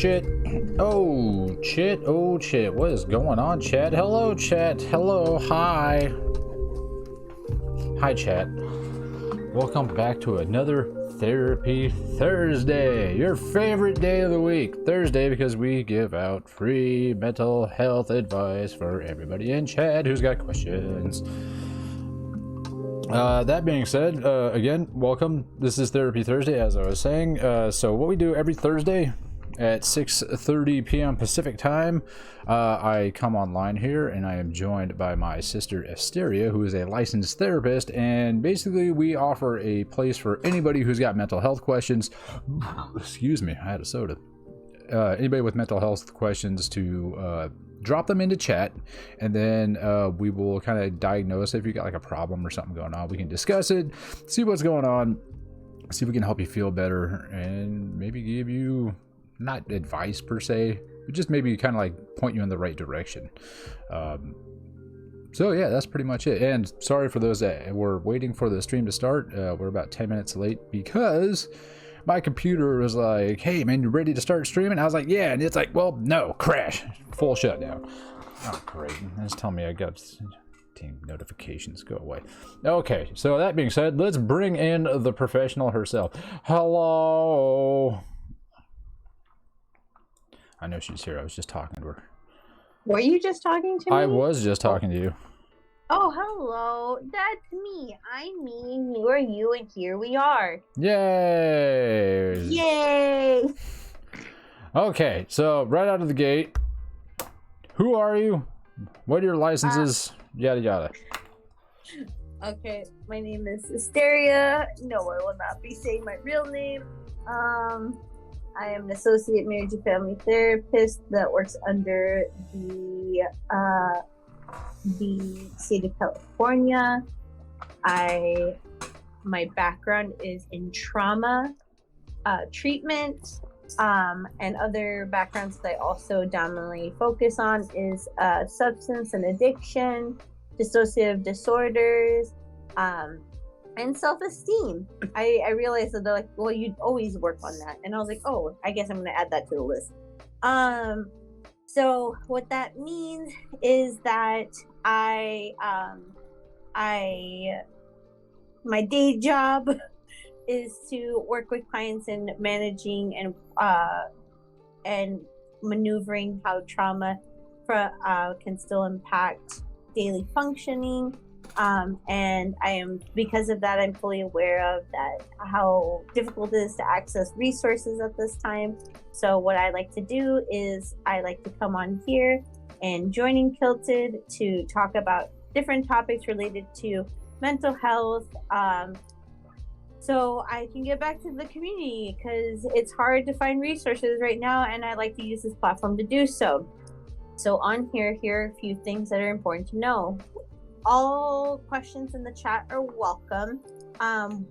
Chit. Oh, Chit. Oh, Chit. What is going on, chat? Hello, chat. Hello. Hi. Hi, chat. Welcome back to another Therapy Thursday. Your favorite day of the week. Thursday, because we give out free mental health advice for everybody in chat who's got questions. That being said, again, welcome. This is Therapy Thursday, as I was saying. So what we do every Thursday at 6:30 p.m. Pacific time, I come online here and I am joined by my sister Asteria, who is a licensed therapist, and basically we offer a place for anybody who's got mental health questions. Excuse me, I had a soda. Anybody with mental health questions to drop them into chat, and then we will kind of diagnose if you got like a problem or something going on. We can discuss it, see what's going on, see if we can help you feel better, and maybe give you not advice per se, but just maybe kind of like point you in the right direction. So yeah, that's pretty much it. And sorry for those that were waiting for the stream to start. We're about 10 minutes late because my computer was like, hey man, you ready to start streaming? I was like, yeah. And it's like, well, no, crash, full shutdown. Oh great, just tell me I got team notifications, go away. Okay, so that being said, let's bring in the professional herself. Hello. I know she's here. I was just talking to her. Were you just talking to me? I was just talking to you. Oh, hello. That's me. I'm me. You are you, and here we are. Yay! Yay! Okay, so right out of the gate, who are you? What are your licenses? Yada yada. Okay, my name is Asteria. No, I will not be saying my real name. I am an associate marriage and family therapist that works under the state of California. My background is in trauma treatment, and other backgrounds that I also dominantly focus on is substance and addiction, dissociative disorders, and self-esteem. I realized that they're like, well, you always work on that, and I was like, oh, I guess I'm gonna add that to the list. So what that means is that my day job is to work with clients in managing and maneuvering how trauma can still impact daily functioning. And because of that, I'm fully aware of that, how difficult it is to access resources at this time. So what I like to do is I like to come on here and joining Kilted to talk about different topics related to mental health, so I can get back to the community, because it's hard to find resources right now, and I like to use this platform to do so. So on here are a few things that are important to know. All questions in the chat are welcome.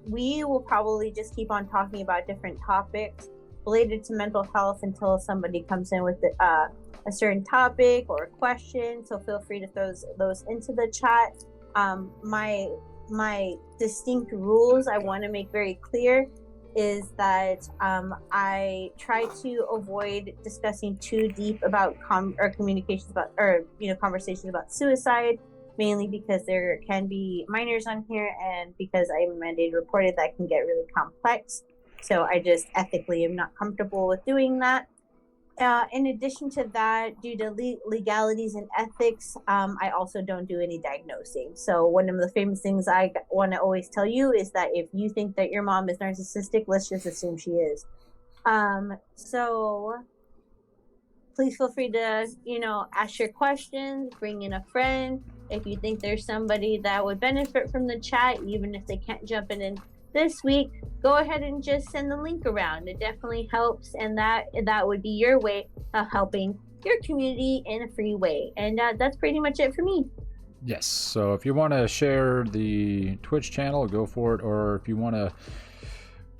We will probably just keep on talking about different topics related to mental health until somebody comes in with a certain topic or a question. So feel free to throw those into the chat. My distinct rules I want to make very clear is that I try to avoid discussing too deep about conversations about suicide, mainly because there can be minors on here, and because I'm mandated reported, that can get really complex. So I just ethically am not comfortable with doing that. In addition to that, due to legalities and ethics, I also don't do any diagnosing. So one of the famous things I want to always tell you is that if you think that your mom is narcissistic, let's just assume she is. So please feel free to, ask your questions, bring in a friend. If you think there's somebody that would benefit from the chat, even if they can't jump in this week, go ahead and just send the link around. It definitely helps, and that would be your way of helping your community in a free way. And that's pretty much it for me. Yes, so if you want to share the Twitch channel, go for it. Or if you want to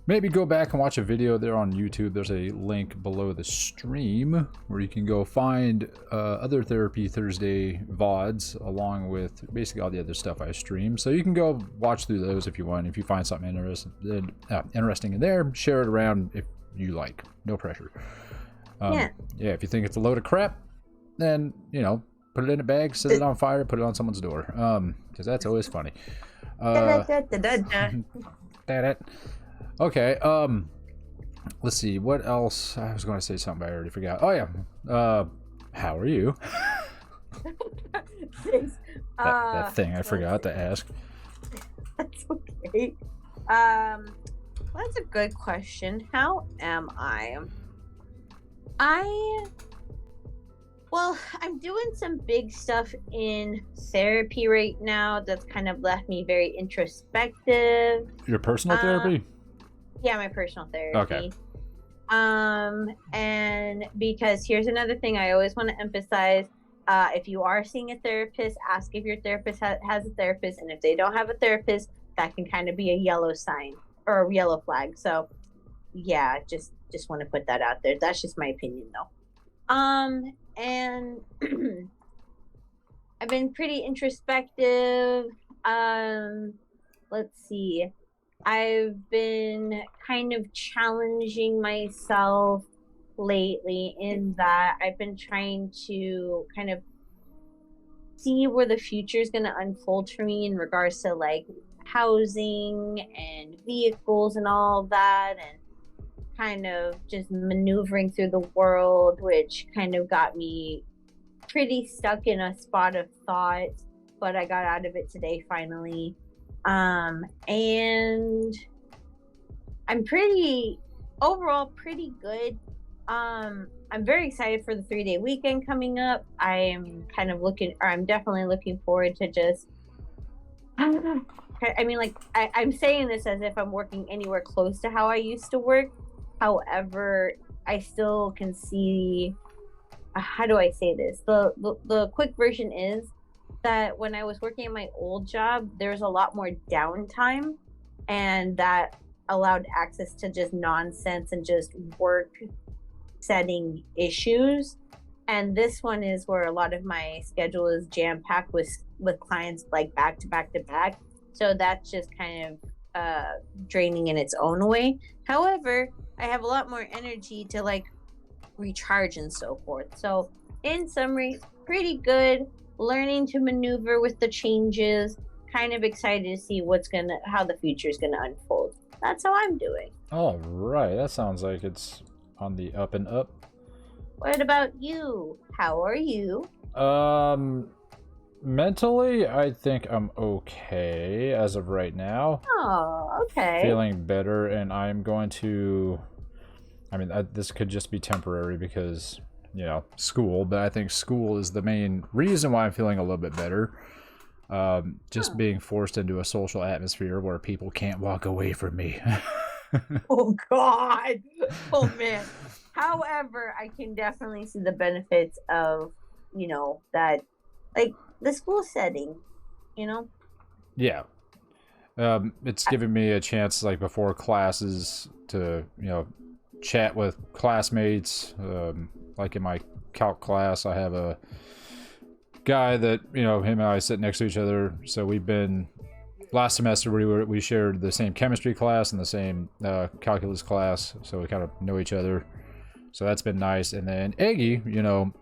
maybe go back and watch a video there on YouTube, there's a link below the stream where you can go find other Therapy Thursday VODs along with basically all the other stuff I stream. So you can go watch through those if you want. If you find something interesting in there, share it around if you like. No pressure. Yeah. Yeah, if you think it's a load of crap, then, you know, put it in a bag, set it on fire, put it on someone's door. Because that's always funny. That it. Okay, let's see, what else? I was going to say something, but I already forgot. Oh, yeah. How are you? Thanks. That thing I forgot to ask. That's okay. That's a good question. How am I? Well, I'm doing some big stuff in therapy right now that's kind of left me very introspective. Your personal therapy? Yeah, my personal therapy. Okay. And because here's another thing I always want to emphasize. If you are seeing a therapist, ask if your therapist has a therapist, and if they don't have a therapist, that can kind of be a yellow sign or a yellow flag. So, yeah, just want to put that out there. That's just my opinion, though. And I've been pretty introspective. Let's see. I've been kind of challenging myself lately in that I've been trying to kind of see where the future is going to unfold for me in regards to like housing and vehicles and all of that, and kind of just maneuvering through the world, which kind of got me pretty stuck in a spot of thought, but I got out of it today finally. And I'm overall pretty good. I'm very excited for the 3-day weekend coming up. I'm definitely looking forward to just, I mean, like, I'm saying this as if I'm working anywhere close to how I used to work. However, I still can see, how do I say this? The quick version is that when I was working at my old job, there was a lot more downtime, and that allowed access to just nonsense and just work setting issues. And this one is where a lot of my schedule is jam packed with clients like back to back to back. So that's just kind of draining in its own way. However, I have a lot more energy to like recharge and so forth. So in summary, pretty good. Learning to maneuver with the changes. Kind of excited to see how the future is gonna unfold. That's how I'm doing. All right, that sounds like it's on the up and up. What about you? How are you? Mentally, I think I'm okay as of right now. Oh, okay. Feeling better, and I'm going to. I mean, this could just be temporary because, you know, school, but I think school is the main reason why I'm feeling a little bit better. Just being forced into a social atmosphere where people can't walk away from me. Oh, God. Oh, man. However, I can definitely see the benefits of, you know, that, like, the school setting, you know? Yeah. It's given me a chance, like, before classes to, you know, chat with classmates. Like in my calc class, I have a guy that, you know, him and I sit next to each other. So we've been, last semester we shared the same chemistry class and the same calculus class, so we kind of know each other. So that's been nice. And then Aggie, you know,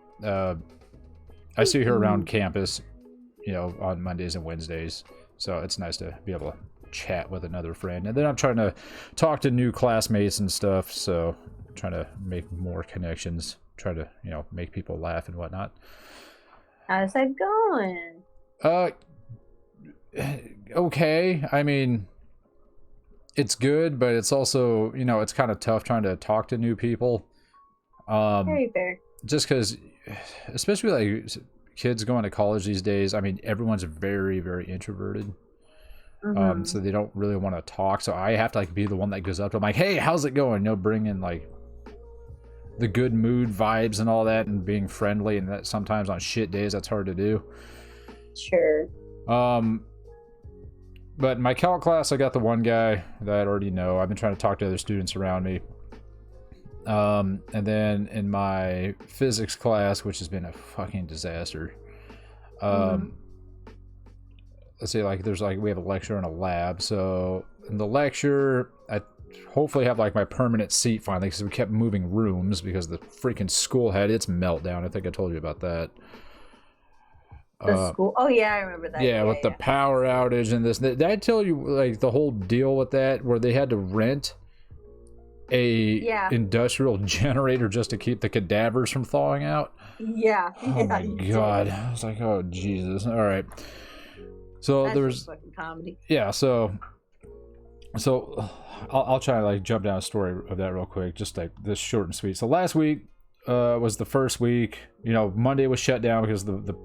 I see her around campus, you know, on Mondays and Wednesdays. So it's nice to be able to chat with another friend. And then I'm trying to talk to new classmates and stuff, so I'm trying to make more connections, try to, you know, make people laugh and whatnot. How's that going? Okay. I mean, it's good, but it's also, you know, it's kind of tough trying to talk to new people. Very fair. Just because, especially like kids going to college these days, I mean, everyone's very, very introverted. So they don't really want to talk. So I have to like be the one that goes up to them like, hey, how's it going? You know, bring in like the good mood vibes and all that, and being friendly. And that sometimes on shit days, that's hard to do. Sure. But in my calc class, I got the one guy that I already know. I've been trying to talk to other students around me. And then in my physics class, which has been a fucking disaster. Let's say like there's like we have a lecture and a lab. So in the lecture, hopefully have like my permanent seat finally, because we kept moving rooms because the freaking school had its meltdown. I think I told you about that. The school. Oh yeah, I remember that. Yeah, with the power outage and this. Did I tell you like the whole deal with that, where they had to rent a industrial generator just to keep the cadavers from thawing out? Yeah. Oh my god. I was like, oh Jesus. All right. So that's there's fucking comedy. Yeah. So I'll try to like jump down a story of that real quick, just like this short and sweet. So last week was the first week. You know, Monday was shut down because the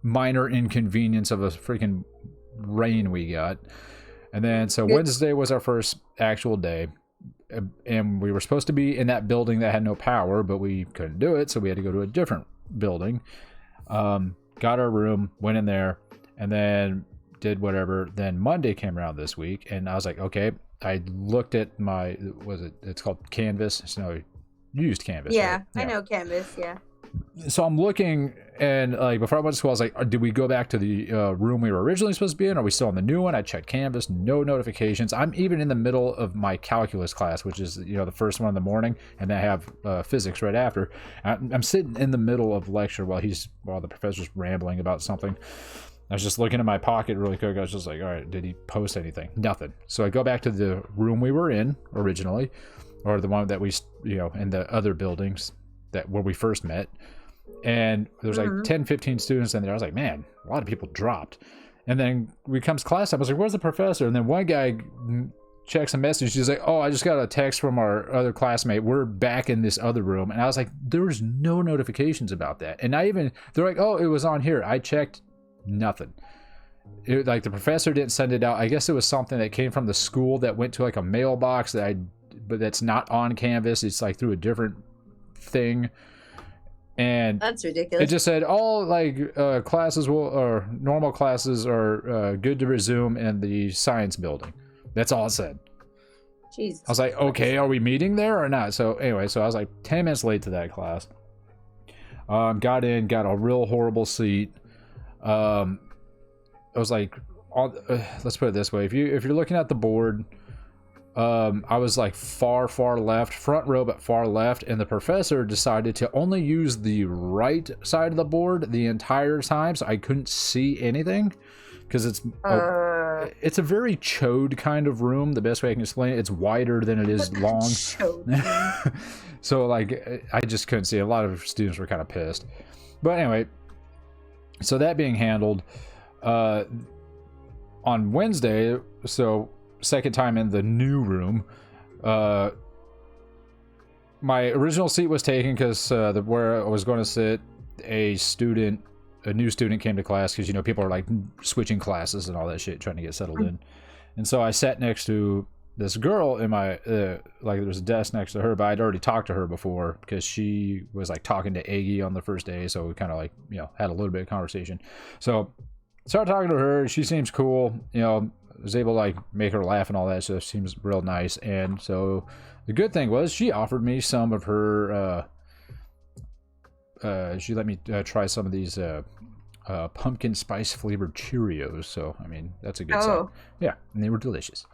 minor inconvenience of a freaking rain we got, and then so Wednesday was our first actual day, and we were supposed to be in that building that had no power, but we couldn't do it, so we had to go to a different building. Got our room, went in there, and then did whatever. Then Monday came around this week, and I was like, okay. I looked at my, it's called Canvas. No, you used Canvas. Yeah, right? I know Canvas. Yeah. So I'm looking, and like before I went to school, I was like, did we go back to the room we were originally supposed to be in? Are we still on the new one? I checked Canvas, no notifications. I'm even in the middle of my calculus class, which is, you know, the first one in the morning, and then I have physics right after. I'm sitting in the middle of lecture while the professor's rambling about something. I was just looking in my pocket really quick. I was just like, all right, did he post anything? Nothing. So I go back to the room we were in originally, or the one that we, you know, in the other buildings where we first met. And there's like 10, 15 students in there. I was like, man, a lot of people dropped. And then we comes class time. I was like, where's the professor? And then one guy checks a message. He's like, oh, I just got a text from our other classmate. We're back in this other room. And I was like, there was no notifications about that. And they're like, oh, it was on here. I checked. Nothing. Like the professor didn't send it out. I guess it was something that came from the school that went to like a mailbox but that's not on Canvas. It's like through a different thing. And that's ridiculous. It just said all like classes or normal classes are good to resume in the science building. That's all it said. Jesus. I was like, okay, are we meeting there or not? So anyway, so I was like 10 minutes late to that class. Got a real horrible seat. I was like, let's put it this way: if you're looking at the board, I was like far left, front row, but far left, and the professor decided to only use the right side of the board the entire time, so I couldn't see anything because it's a very chode kind of room. The best way I can explain it, it's wider than it is long. So like, I just couldn't see. A lot of students were kind of pissed, but anyway. So that being handled, on Wednesday, so second time in the new room, my original seat was taken because where I was going to sit, a new student came to class because, you know, people are like switching classes and all that shit, trying to get settled in. And so I sat next to this girl in my, like there was a desk next to her, but I'd already talked to her before because she was like talking to Aggie on the first day. So we kind of like, you know, had a little bit of conversation. So started talking to her. She seems cool, you know, was able to like make her laugh and all that stuff. Seems real nice. And so the good thing was she offered me some of her, she let me try some of these, pumpkin spice flavored Cheerios. So, I mean, that's a good sign. Yeah. And they were delicious.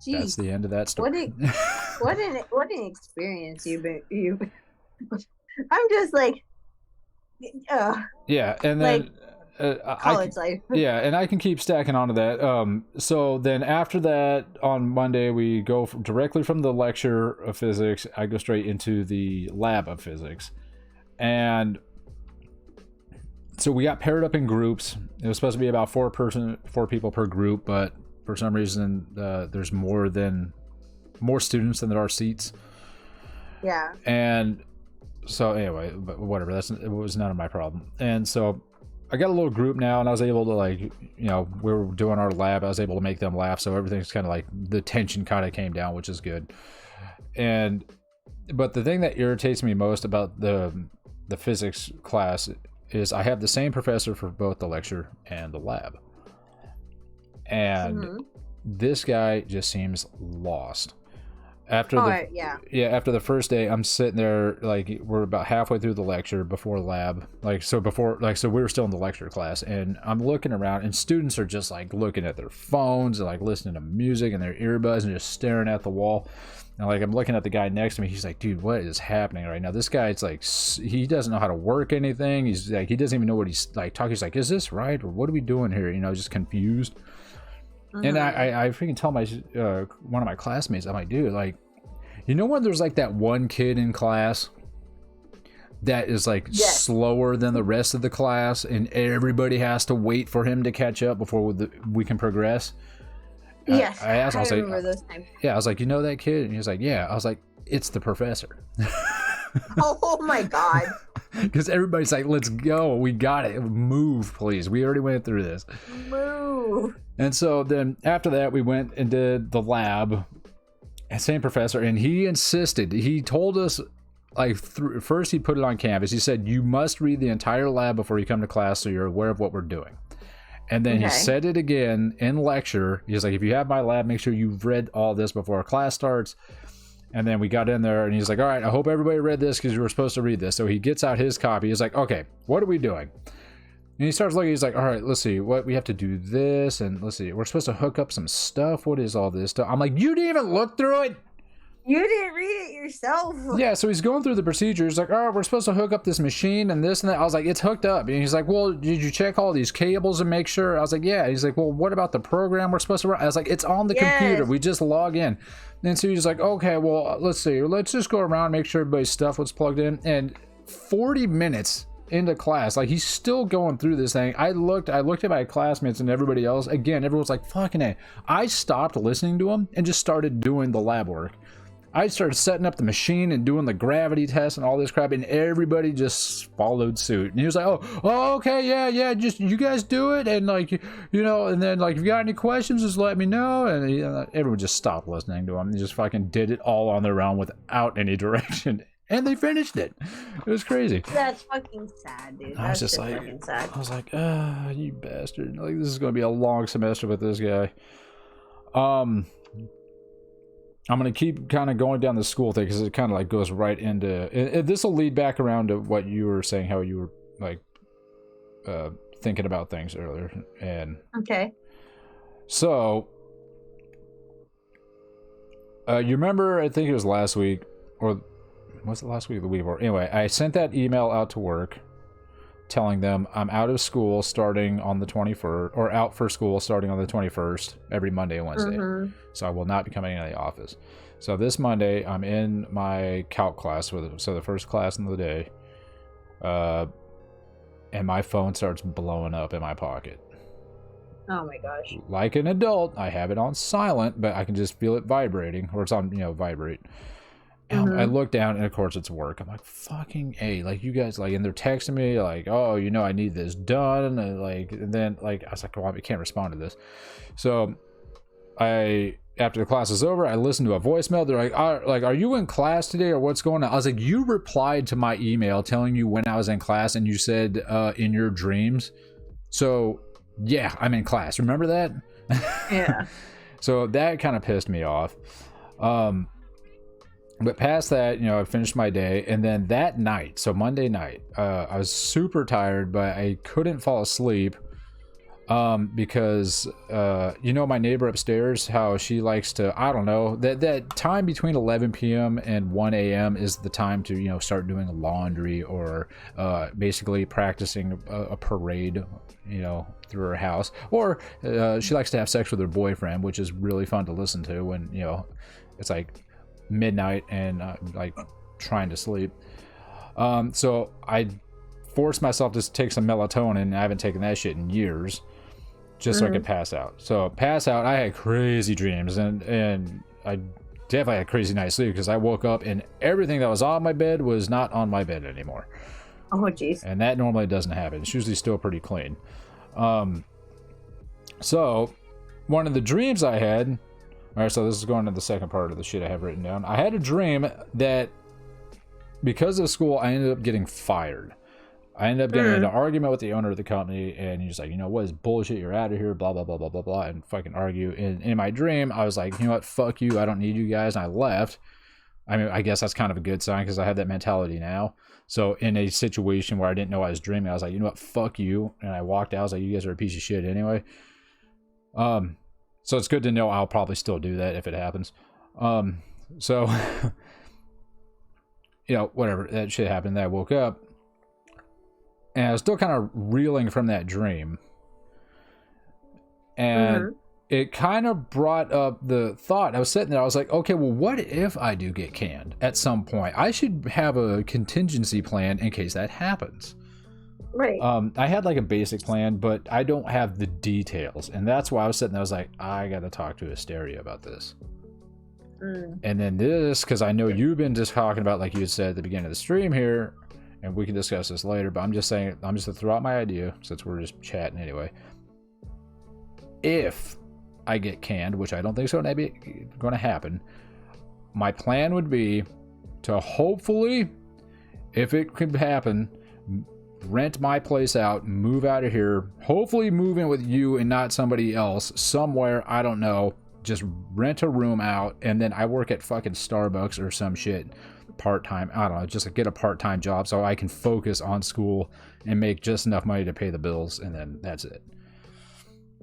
Jeez. That's the end of that story. What an experience you've I'm just like, yeah, and then college life. Yeah, and I can keep stacking onto that. So then after that, on Monday we go directly from the lecture of physics. I go straight into the lab of physics, and so we got paired up in groups. It was supposed to be about four people per group, but for some reason, there's more students than there are seats. Yeah. And so anyway, but whatever. It was none of my problem. And so I got a little group now, and I was able to, like, you know, we were doing our lab. I was able to make them laugh, so everything's kind of like the tension kind of came down, which is good. But the thing that irritates me most about the physics class is I have the same professor for both the lecture and the lab. And this guy just seems lost. After after the first day, I'm sitting there, like, we're about halfway through the lecture before lab, so we were still in the lecture class, and I'm looking around, and students are just like looking at their phones and like listening to music and their earbuds and just staring at the wall. And like, I'm looking at the guy next to me, he's like, dude, what is happening right now? This guy's like, he doesn't know how to work anything. He's like, he doesn't even know what he's like talking. He's like, is this right, or what are we doing here? Just confused. And I freaking tell my one of my classmates, I'm like, dude, like, when there's like that one kid in class that is like slower than the rest of the class, and everybody has to wait for him to catch up before we can progress. Yes, I asked, I was remember like, those times. Yeah, I was like, that kid? And he was like, yeah. I was like, it's the professor. Oh my god. Because everybody's like, let's go, we got it, move please, we already went through this, move. And so then after that we went and did the lab, and same professor, and he insisted, he told us, like, first he put it on Canvas, he said, you must read the entire lab before you come to class so you're aware of what we're doing. And then he said it again in lecture. He's like, if you have my lab, make sure you've read all this before class starts. And then we got in there, and he's like, all right, I hope everybody read this because you were supposed to read this. So he gets out his copy. He's like, okay, what are we doing? And he starts looking. He's like, all right, let's see. What we have to do this, and let's see. We're supposed to hook up some stuff. What is all this stuff? I'm like, you didn't even look through it. You didn't read it yourself. Yeah, so he's going through the procedures, like, oh, we're supposed to hook up this machine and this and that. I was like, it's hooked up. And he's like, well, did you check all these cables and make sure? I was like, yeah. He's like, well, what about the program we're supposed to run? I was like, it's on the computer. We just log in. And so he's like, okay, well, let's see. Let's just go around and make sure everybody's stuff was plugged in. And 40 minutes into class, like, he's still going through this thing. I looked at my classmates and everybody else. Again, everyone's like, fucking A. I stopped listening to him and just started doing the lab work. I started setting up the machine and doing the gravity test and all this crap, and everybody just followed suit. And he was like, oh, okay, yeah, just you guys do it, and like, and then like, if you got any questions, just let me know. And everyone just stopped listening to him. They just fucking did it all on their own without any direction, and they finished it. It was crazy. That's fucking sad, dude. That's I was just like, fucking sad. I was like, you bastard! Like, this is gonna be a long semester with this guy. I'm going to keep kind of going down the school thing because it kind of like goes right into... This will lead back around to what you were saying, how you were like thinking about things earlier. And okay. So, you remember, I think it was last week, or was it last week or the week before? Anyway, I sent that email out to work telling them I'm out of school starting on the 21st, or out for school starting on the 21st, every Monday and Wednesday. So I will not be coming into the office. So this Monday, I'm in my calc class, so the first class in the day, and my phone starts blowing up in my pocket. Oh my gosh. Like an adult, I have it on silent, but I can just feel it vibrating, or it's on, vibrate. I look down, and of course it's work. I'm like, fucking A, like, you guys, like, and they're texting me like, oh, I need this done, and then like, I was like, well, I can't respond to this. So after the class is over, I listen to a voicemail. They're like, are you in class today, or what's going on? I was like, you replied to my email telling you when I was in class, and you said in your dreams. So yeah, I'm in class. Remember that? Yeah. So that kind of pissed me off. But past that, I finished my day, and then that night, so Monday night, I was super tired, but I couldn't fall asleep because, my neighbor upstairs, how she likes to, I don't know, that time between 11 p.m. and 1 a.m. is the time to, start doing laundry or basically practicing a parade, through her house. Or she likes to have sex with her boyfriend, which is really fun to listen to when, it's like midnight and like trying to sleep. So I forced myself to take some melatonin, and I haven't taken that shit in years, just so I could pass out. So pass out, I had crazy dreams, and I definitely had crazy night's sleep because I woke up and everything that was on my bed was not on my bed anymore. Oh jeez. And that normally doesn't happen. It's usually still pretty clean. So one of the dreams I had, all right, so this is going to the second part of the shit I have written down. I had a dream that because of school, I ended up getting fired. I ended up getting into an argument with the owner of the company, and he's like, you know what is bullshit, you're out of here, blah blah blah blah blah blah, and fucking argue. And in my dream I was like, you know what, fuck you, I don't need you guys, and I left. I mean, I guess that's kind of a good sign because I have that mentality now. So in a situation where I didn't know I was dreaming, I was like, you know what, fuck you, and I walked out. I was like, you guys are a piece of shit anyway. So it's good to know I'll probably still do that if it happens. So you know, whatever, that shit happened. Then I woke up and I was still kind of reeling from that dream, and it kind of brought up the thought. I was sitting there, I was like, okay, well, what if I do get canned at some point? I should have a contingency plan in case that happens. Right. I had like a basic plan, but I don't have the details, and that's why I was sitting there. I was like, I gotta talk to Asteria about this. And then this, because I know you've been just talking about, like you had said at the beginning of the stream here, and we can discuss this later, but I'm just saying, I'm just gonna throw out my idea since we're just chatting anyway. If I get canned, which I don't think is going to happen, my plan would be to hopefully, if it could happen, rent my place out, move out of here, hopefully move in with you and not somebody else somewhere, I don't know, just rent a room out, and then I work at fucking Starbucks or some shit part-time, I don't know, just get a part-time job so I can focus on school and make just enough money to pay the bills, and then that's it.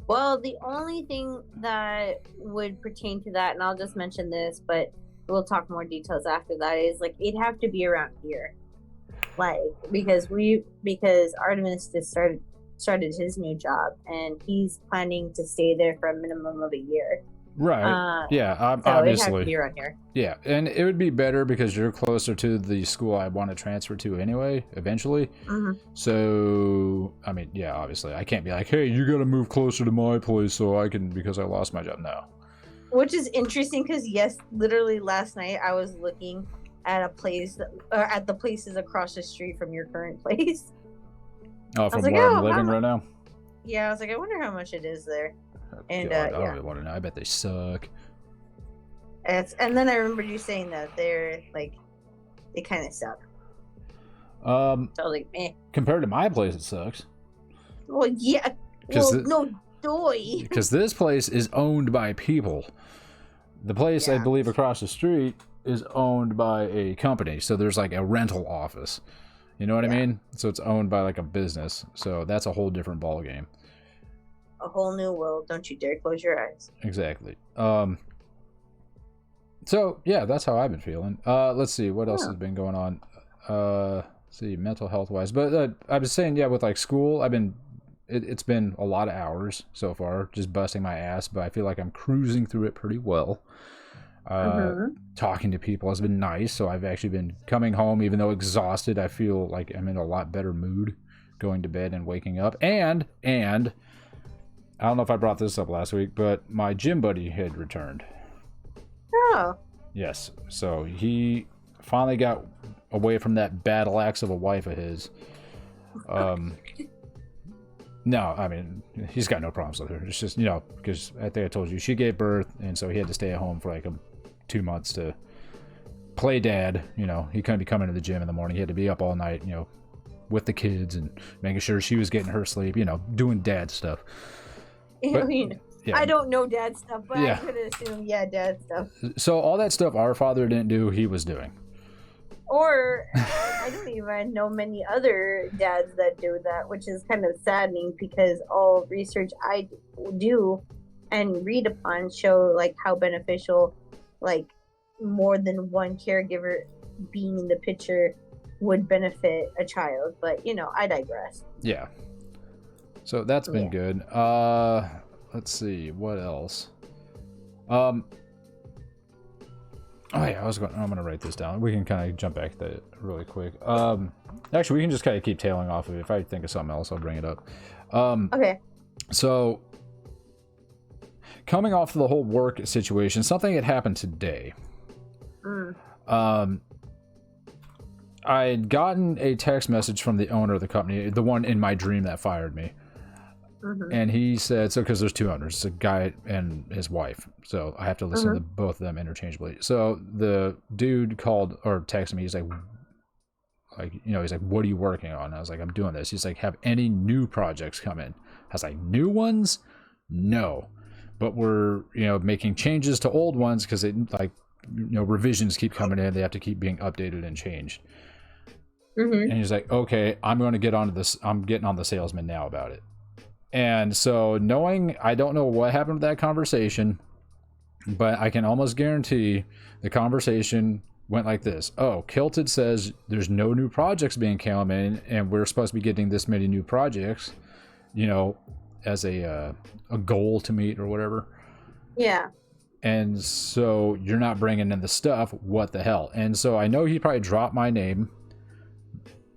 Well, the only thing that would pertain to that, and I'll just mention this, but we'll talk more details after that, is like it'd have to be around here, like because Artemis just started his new job, and he's planning to stay there for a minimum of a year. Right. Yeah. So obviously. it'd have to be around here. Yeah, and it would be better because you're closer to the school I want to transfer to anyway, eventually. So, I mean, yeah, obviously, I can't be like, hey, you got to move closer to my place so I can, because I lost my job. No. Which is interesting because, yes, literally last night I was looking at a place, at the places across the street from your current place. Oh, from where I'm living right now? Yeah, I was like, I wonder how much it is there. And God, I don't even want to know. I bet they suck. And then I remember you saying that they're like, they kind of suck. So I was like, eh. Compared to my place, it sucks. Well, yeah. Well, because this place is owned by people. The place, I believe, across the street is owned by a company. So there's like a rental office. You know what I mean? So it's owned by like a business. So that's a whole different ballgame. A whole new world. Don't you dare close your eyes. Exactly. So yeah, that's how I've been feeling. Let's see what else has been going on. Let's see, mental health wise, but I was saying, yeah, with like school, it's been a lot of hours so far, just busting my ass, but I feel like I'm cruising through it pretty well. Talking to people has been nice, so I've actually been coming home, even though exhausted, I feel like I'm in a lot better mood going to bed and waking up. And I don't know if I brought this up last week, but my gym buddy had returned. Oh. Yes. So he finally got away from that battle axe of a wife of his. No, I mean, he's got no problems with her. It's just, because I think I told you, she gave birth, and so he had to stay at home for like 2 months to play dad. He couldn't be coming to the gym in the morning. He had to be up all night, with the kids and making sure she was getting her sleep, doing dad stuff. But, I mean, I don't know dad stuff, but I could assume, dad stuff. So all that stuff our father didn't do, he was doing. Or I don't even know many other dads that do that, which is kind of saddening because all research I do and read upon show like how beneficial like more than one caregiver being in the picture would benefit a child. But I digress. Yeah. So that's been good. Let's see what else. I'm gonna write this down. We can kind of jump back to it really quick. Actually, we can just kind of keep tailing off of it. If I think of something else, I'll bring it up. Okay. So coming off of the whole work situation, something had happened today. I had gotten a text message from the owner of the company, the one in my dream that fired me. And he said, because there's two owners, it's a guy and his wife. So I have to listen to both of them interchangeably. So the dude called or texted me. He's like, like, you know, he's like, what are you working on? And I was like, I'm doing this. He's like, have any new projects come in? I was like, new ones? No. But we're, you know, making changes to old ones because it, like, you know, revisions keep coming in. They have to keep being updated and changed. And he's like, okay, I'm going to get onto this. I'm getting on the salesman now about it. And so knowing, I don't know what happened with that conversation, but I can almost guarantee the conversation went like this. Oh, Kilted says there's no new projects being coming in, and we're supposed to be getting this many new projects, you know, as a goal to meet or whatever. Yeah. And so you're not bringing in the stuff. What the hell? And so I know he probably dropped my name.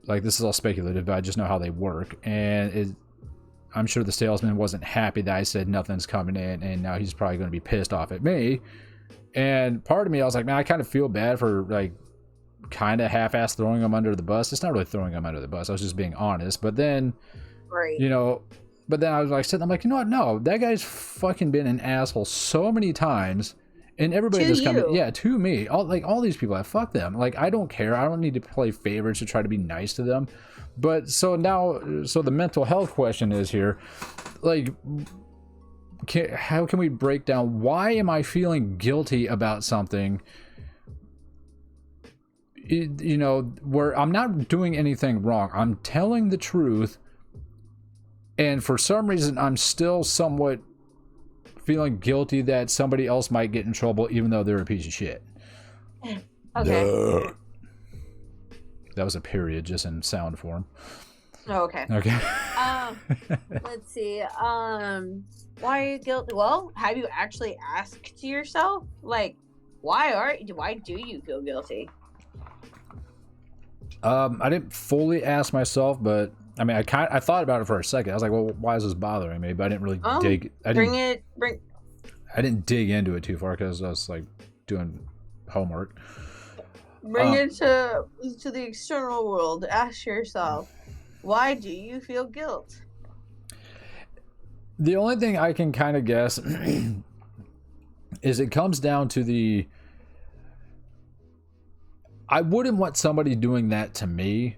Like, this is all speculative, but I just know how they work. And I'm sure the salesman wasn't happy that I said nothing's coming in, and now he's probably going to be pissed off at me. And part of me, I was like, man, I kind of feel bad for, like, kind of half-ass throwing him under the bus. It's not really throwing him under the bus. I was just being honest. But then, right. You know, but then I was like sitting, I'm like, you know what? No, that guy's fucking been an asshole so many times. And everybody that's coming, yeah, to me, all these people, fuck them. Like, I don't care. I don't need to play favorites to try to be nice to them. But so now, so the mental health question is here, like, how can we break down, why am I feeling guilty about something, you know, where I'm not doing anything wrong. I'm telling the truth. And for some reason, I'm still somewhat feeling guilty that somebody else might get in trouble, even though they're a piece of shit. Okay. That was a period, just in sound form. Oh, okay. Okay. Let's see. Why are you guilty? Well, have you actually asked yourself, like, why do you feel guilty? I didn't fully ask myself, but I mean, I thought about it for a second. I was like, well, why is this bothering me? But I didn't really dig. I didn't dig into it too far because I was like doing homework. Bring it to the external world. Ask yourself, why do you feel guilt? The only thing I can kind of guess is it comes down to I wouldn't want somebody doing that to me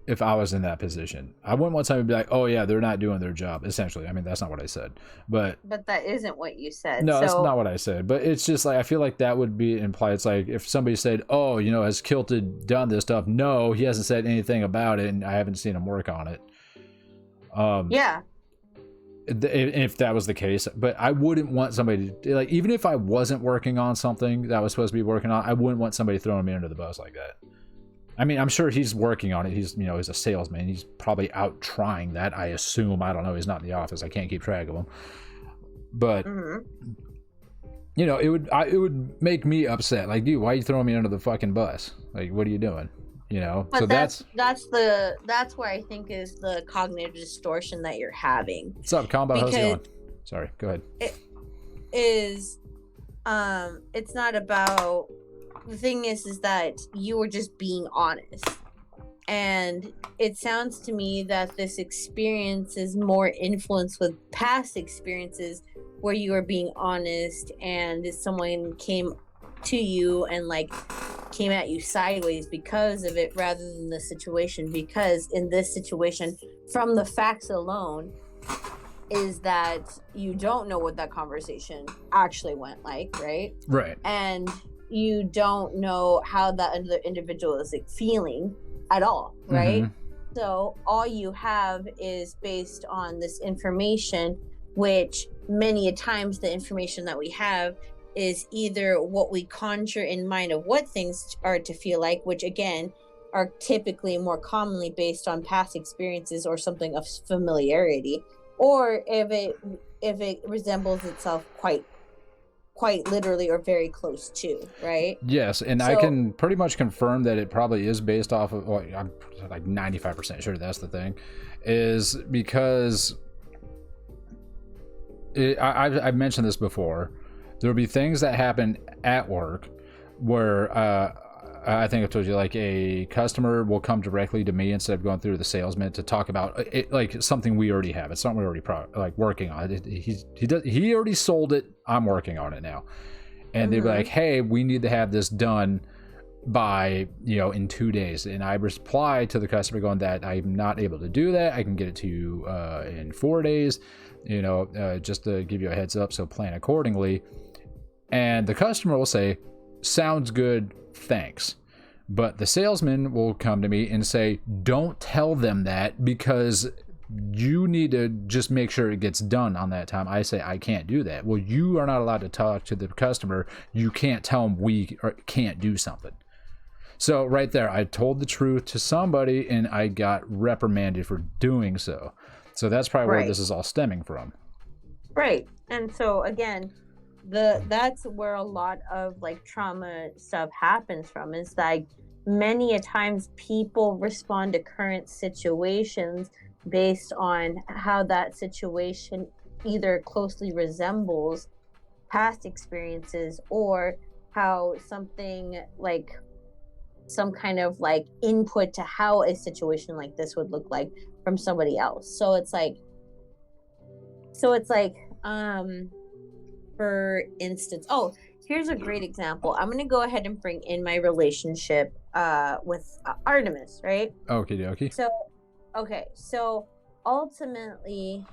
if I was in that position. I wouldn't want somebody to be like, oh yeah, they're not doing their job, essentially. I mean, that's not what I said. But that isn't what you said. No, that's not what I said. But it's just like, I feel like that would be implied. It's like if somebody said, oh, you know, has Kilted done this stuff? No, he hasn't said anything about it, and I haven't seen him work on it. Yeah. If that was the case. But I wouldn't want somebody to, like, even if I wasn't working on something that I was supposed to be working on, I wouldn't want somebody throwing me under the bus like that. I mean, I'm sure he's working on it. He's, you know, he's a salesman. He's probably out trying that, I assume. I don't know. He's not in the office. I can't keep track of him. But, you know, it would make me upset. Like, dude, why are you throwing me under the fucking bus? Like, what are you doing? You know? But so that's where I think is the cognitive distortion that you're having. What's up, Combo? How's it going? Sorry, go ahead. It is, it's not about, the thing is that you were just being honest. And it sounds to me that this experience is more influenced with past experiences where you are being honest and someone came to you and like came at you sideways because of it rather than the situation. Because in this situation, from the facts alone, is that you don't know what that conversation actually went like, right? Right. And you don't know how that other individual is like feeling at all, right? So all you have is based on this information, which many a times the information that we have is either what we conjure in mind of what things are to feel like, which again are typically more commonly based on past experiences or something of familiarity, or if it resembles itself quite literally or very close to, right? Yes, and so, I can pretty much confirm that it probably is based off of, well, I'm like 95% sure that's the thing, is because I've mentioned this before. There'll be things that happen at work where I think I told you, like, a customer will come directly to me instead of going through the salesman to talk about it, like something we already have. It's something we're already working on. He already sold it. I'm working on it now. And they'd be like, hey, we need to have this done by, you know, in 2 days. And I reply to the customer going that I'm not able to do that. I can get it to you in 4 days, you know, just to give you a heads up, so plan accordingly. And the customer will say, sounds good, thanks. But the salesman will come to me and say, don't tell them that, because you need to just make sure it gets done on that time. I say, I can't do that. Well, you are not allowed to talk to the customer. You can't tell them we can't do something. So right there, I told the truth to somebody and I got reprimanded for doing so. So that's probably where this is all stemming from. Right. And so again, that's where a lot of like trauma stuff happens from, is like many a times people respond to current situations based on how that situation either closely resembles past experiences, or how something like some kind of like input to how a situation like this would look like from somebody else. So it's like for instance, here's a great example. I'm going to go ahead and bring in my relationship with Artemis, right? Okie dokie. So ultimately,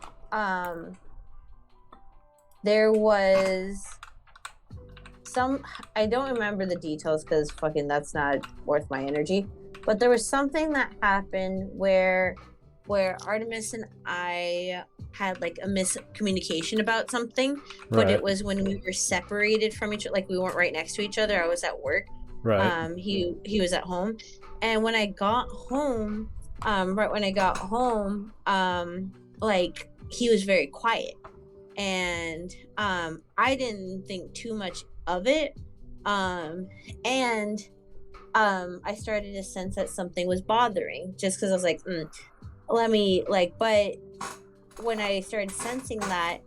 there was I don't remember the details because fucking that's not worth my energy, but there was something that happened where Artemis and I had like a miscommunication about something, but it was when we were separated from each other, like we weren't right next to each other. I was at work. Right. He was at home. And when I got home, like he was very quiet. And I didn't think too much of it. I started to sense that something was bothering, just because I was like, but when I started sensing that,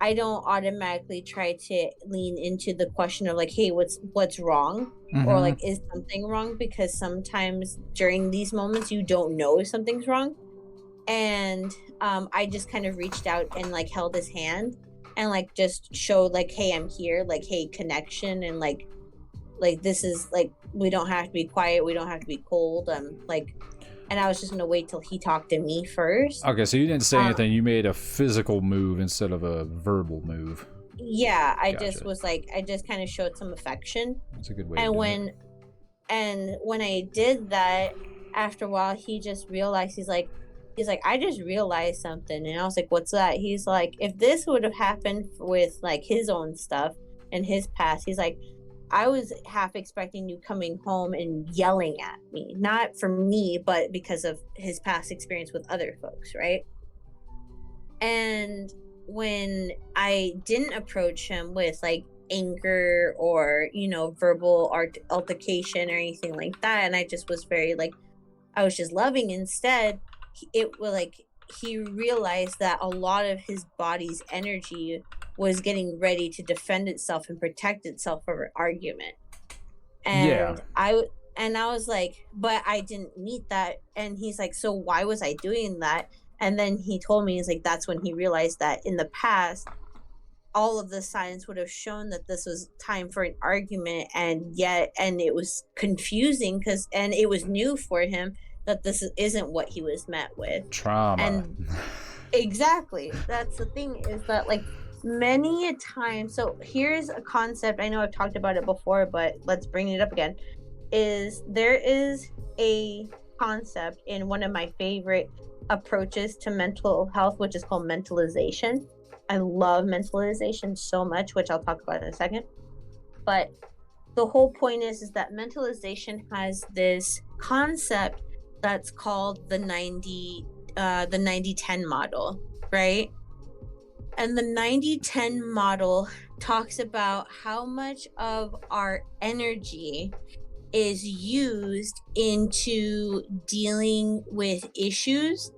I don't automatically try to lean into the question of like, hey, what's wrong? Or like, is something wrong? Because sometimes during these moments you don't know if something's wrong. And I just kind of reached out and like held his hand and like just showed like, hey, I'm here, like, hey, connection, and like this is like, we don't have to be quiet, we don't have to be cold, and I was just gonna wait till he talked to me first. Okay, so you didn't say anything. You made a physical move instead of a verbal move. Yeah, I just was like, I just kind of showed some affection. That's a good way. And when I did that, after a while, he just realized, he's like, I just realized something. And I was like, what's that? He's like, if this would have happened with like his own stuff and his past, he's like, I was half expecting you coming home and yelling at me, not for me, but because of his past experience with other folks, right? And when I didn't approach him with like anger or, you know, verbal altercation or anything like that, and I just was very like, I was just loving instead, he realized that a lot of his body's energy was getting ready to defend itself and protect itself from an argument. And I was like, but I didn't meet that. And he's like, so why was I doing that? And then he told me, he's like, that's when he realized that in the past, all of the signs would have shown that this was time for an argument, and it was confusing and it was new for him that this isn't what he was met with. Trauma. And exactly, that's the thing, is that like many a time, so here's a concept, I know I've talked about it before, but let's bring it up again, is there is a concept in one of my favorite approaches to mental health, which is called mentalization. I love mentalization so much, which I'll talk about in a second. But the whole point is that mentalization has this concept that's called the 90-10 model, right? And the 90-10 model talks about how much of our energy is used into dealing with issues,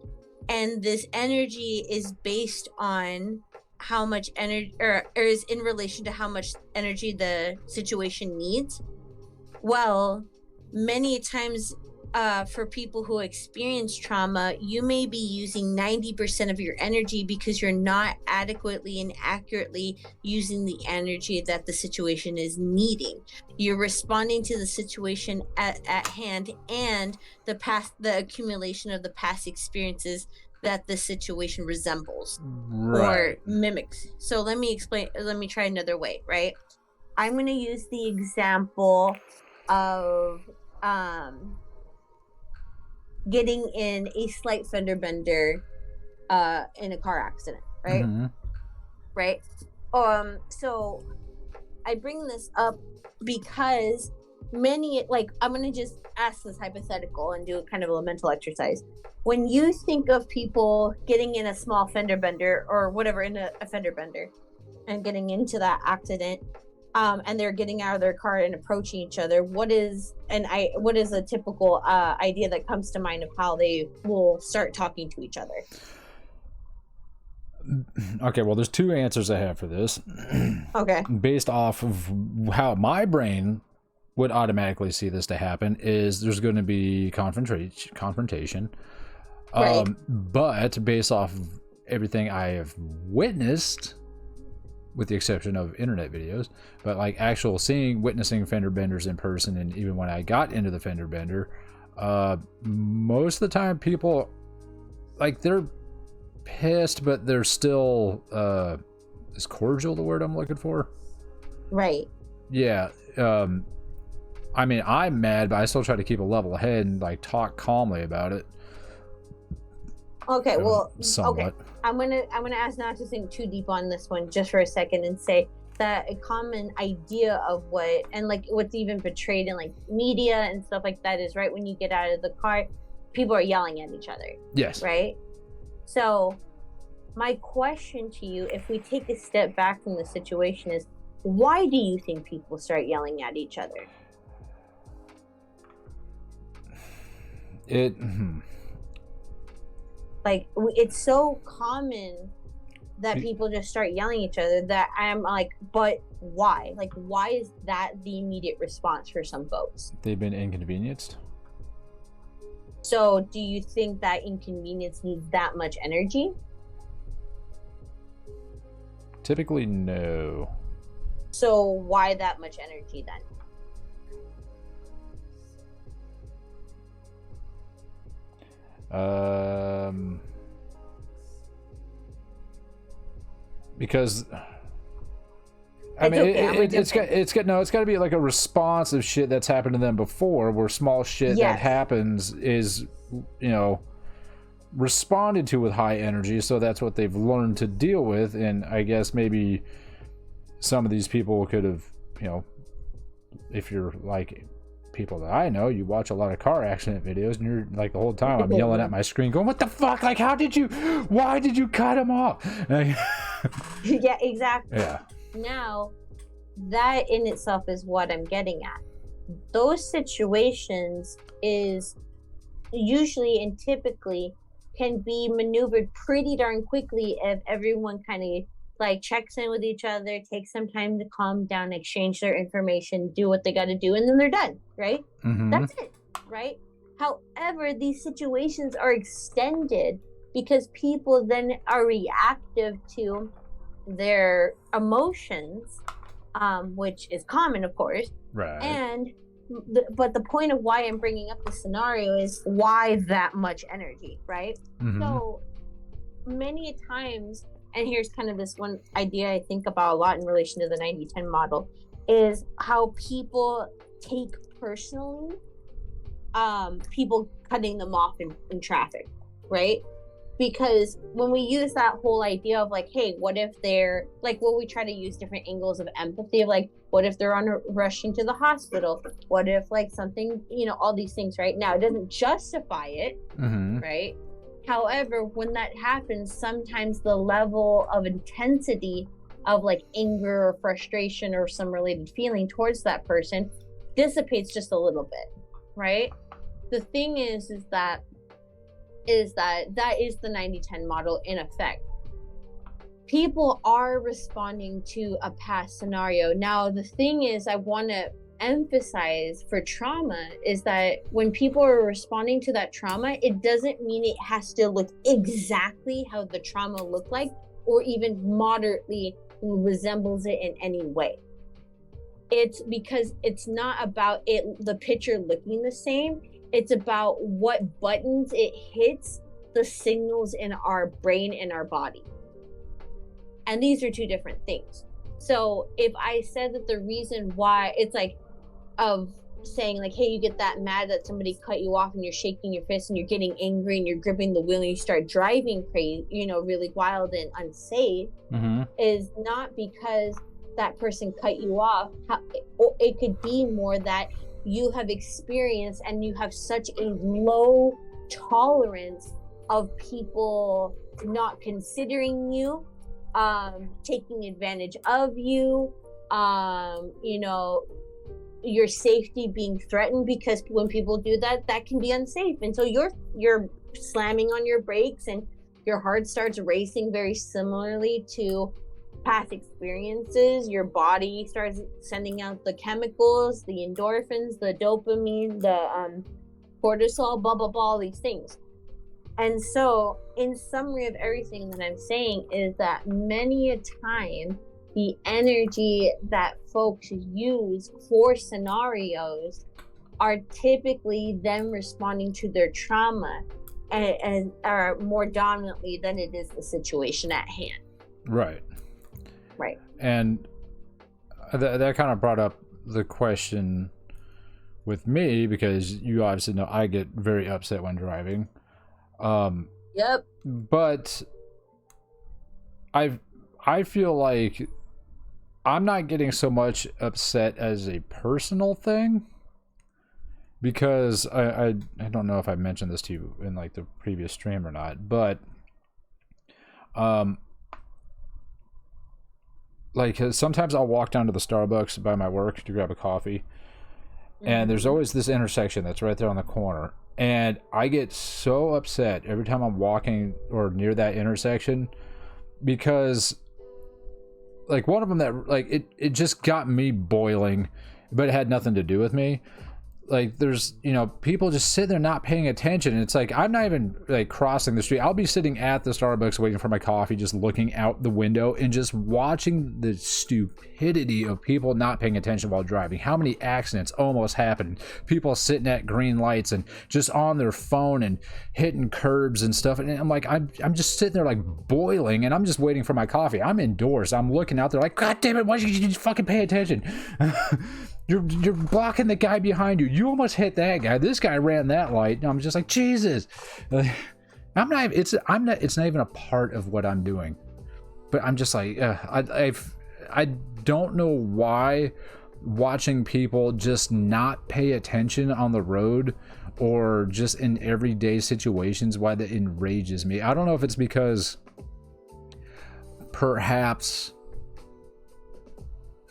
and this energy is based on how much energy, or is in relation to how much energy the situation needs. Well, many times for people who experience trauma, you may be using 90% of your energy because you're not adequately and accurately using the energy that the situation is needing. You're responding to the situation at hand and the accumulation of the past experiences that the situation resembles or mimics. So let me try another way, right? I'm going to use the example of getting in a slight fender bender in a car accident, right? Mm-hmm. Right. So I bring this up because I'm gonna just ask this hypothetical and do kind of a mental exercise. When you think of people getting in a small fender bender or whatever, in a fender bender, and getting into that accident, and they're getting out of their car and approaching each other, what is a typical idea that comes to mind of how they will start talking to each other? Okay, well, there's two answers I have for this. Okay. Based off of how my brain would automatically see this to happen, is there's going to be confrontation. Right. But based off of everything I have witnessed, with the exception of internet videos, but like witnessing fender benders in person, and even when I got into the fender bender, most of the time people, like, they're pissed, but they're still, is cordial the word I'm looking for? Right. Yeah. I mean, I'm mad, but I still try to keep a level head and like talk calmly about it. Okay, well, somewhat. Okay. I'm gonna ask not to think too deep on this one just for a second, and say that a common idea of what's even portrayed in like media and stuff like that is, right when you get out of the car, people are yelling at each other. Yes. Right? So my question to you, if we take a step back from the situation, is why do you think people start yelling at each other? Like, it's so common that people just start yelling at each other that I'm like, but why? Like, why is that the immediate response for some folks? They've been inconvenienced. So do you think that inconvenience needs that much energy? Typically, no. So why that much energy then? Because I mean, it's got to be like a response of shit that's happened to them before, where small shit that happens is, responded to with high energy, so that's what they've learned to deal with. And I guess maybe some of these people could have, if you're like people that I know, you watch a lot of car accident videos, and you're like, the whole time I'm yelling at my screen going, what the fuck, like, why did you cut him off? Yeah, exactly. Yeah. Now, that in itself is what I'm getting at. Those situations is usually and typically can be maneuvered pretty darn quickly if everyone kind of like checks in with each other, takes some time to calm down, exchange their information, do what they got to do, and then they're done, right? Mm-hmm. That's it, right? However, these situations are extended because people then are reactive to their emotions, which is common, of course. Right. And but the point of why I'm bringing up the scenario is why that much energy, right? Mm-hmm. So many times, and here's kind of this one idea I think about a lot in relation to the 90-10 model, is how people take personally people cutting them off in traffic, right? Because when we use that whole idea of like, hey, what if they're like, well, we try to use different angles of empathy of like, what if they're rushing to the hospital? What if like something, all these things, right? Now, it doesn't justify it, mm-hmm. right? However, when that happens, sometimes the level of intensity of like anger or frustration or some related feeling towards that person dissipates just a little bit, right? The thing is that is the 90-10 model in effect. People are responding to a past scenario. Now, the thing is, I want to emphasize for trauma is that when people are responding to that trauma, it doesn't mean it has to look exactly how the trauma looked like or even moderately resembles it in any way. It's because it's not about the picture looking the same. It's about what buttons it hits the signals in our brain and our body. And these are two different things. So if I said that the reason why it's like of saying like, hey, you get that mad that somebody cut you off and you're shaking your fist and you're getting angry and you're gripping the wheel and you start driving crazy, really wild and unsafe, is not because that person cut you off. It could be more that you have experienced and you have such a low tolerance of people not considering you, taking advantage of you, your safety being threatened, because when people do that, that can be unsafe. And so you're slamming on your brakes and your heart starts racing very similarly to past experiences. Your body starts sending out the chemicals, the endorphins, the dopamine, the cortisol, blah, blah, blah, all these things. And so in summary of everything that I'm saying is that many a time, the energy that folks use for scenarios are typically them responding to their trauma and are more dominantly than it is the situation at hand. Right. And that kind of brought up the question with me, because you obviously know I get very upset when driving. Yep. But I feel like I'm not getting so much upset as a personal thing, because I don't know if I mentioned this to you in like the previous stream or not, but like sometimes I'll walk down to the Starbucks by my work to grab a coffee, and there's always this intersection that's right there on the corner, and I get so upset every time I'm walking or near that intersection, because like one of them that like it just got me boiling, but it had nothing to do with me. Like there's people just sitting there not paying attention, and it's like I'm not even like crossing the street. I'll be sitting at the Starbucks waiting for my coffee, just looking out the window and just watching the stupidity of people not paying attention while driving. How many accidents almost happened, people sitting at green lights and just on their phone and hitting curbs and stuff, and I'm like I'm just sitting there like boiling, and I'm just waiting for my coffee. I'm indoors, I'm looking out there like, god damn it, why don't you just fucking pay attention? You're blocking the guy behind you. You almost hit that guy. This guy ran that light. And I'm just like, Jesus. It's not even a part of what I'm doing. But I'm just like, I don't know why watching people just not pay attention on the road or just in everyday situations, why that enrages me. I don't know if it's because perhaps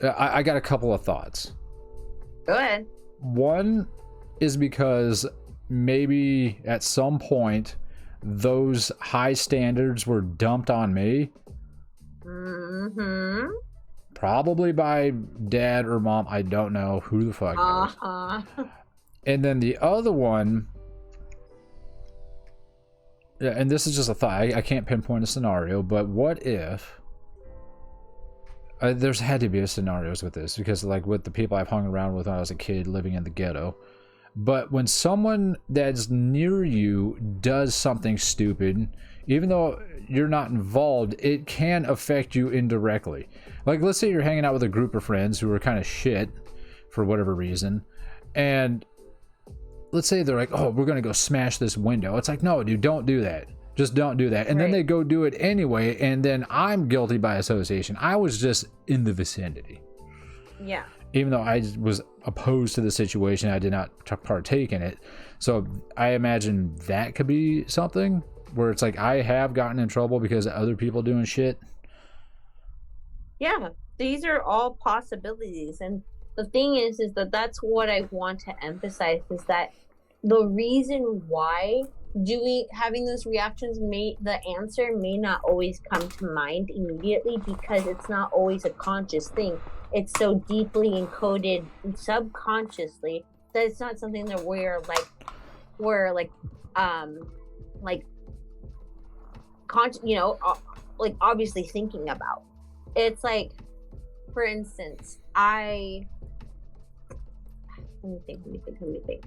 I got a couple of thoughts. Go ahead. One is because maybe at some point those high standards were dumped on me. Probably by dad or mom. I don't know, who the fuck knows. And then the other one, and this is just a thought, I can't pinpoint a scenario, but what if there's had to be scenarios with this, because like with the people I've hung around with when I was a kid living in the ghetto, but when someone that's near you does something stupid, even though you're not involved, it can affect you indirectly. Like let's say you're hanging out with a group of friends who are kind of shit for whatever reason, and let's say they're like, oh, we're gonna go smash this window. It's like, no dude, don't do that. Just don't do that. And then they go do it anyway, and then I'm guilty by association. I was just in the vicinity. Yeah. Even though I was opposed to the situation, I did not partake in it. So I imagine that could be something where it's like I have gotten in trouble because of other people doing shit. Yeah, these are all possibilities. And the thing is that that's what I want to emphasize, is that the reason why having those reactions, the answer may not always come to mind immediately, because it's not always a conscious thing. it's so deeply encoded subconsciously that it's not something that we're like like obviously thinking about. It's like, for instance, let me think.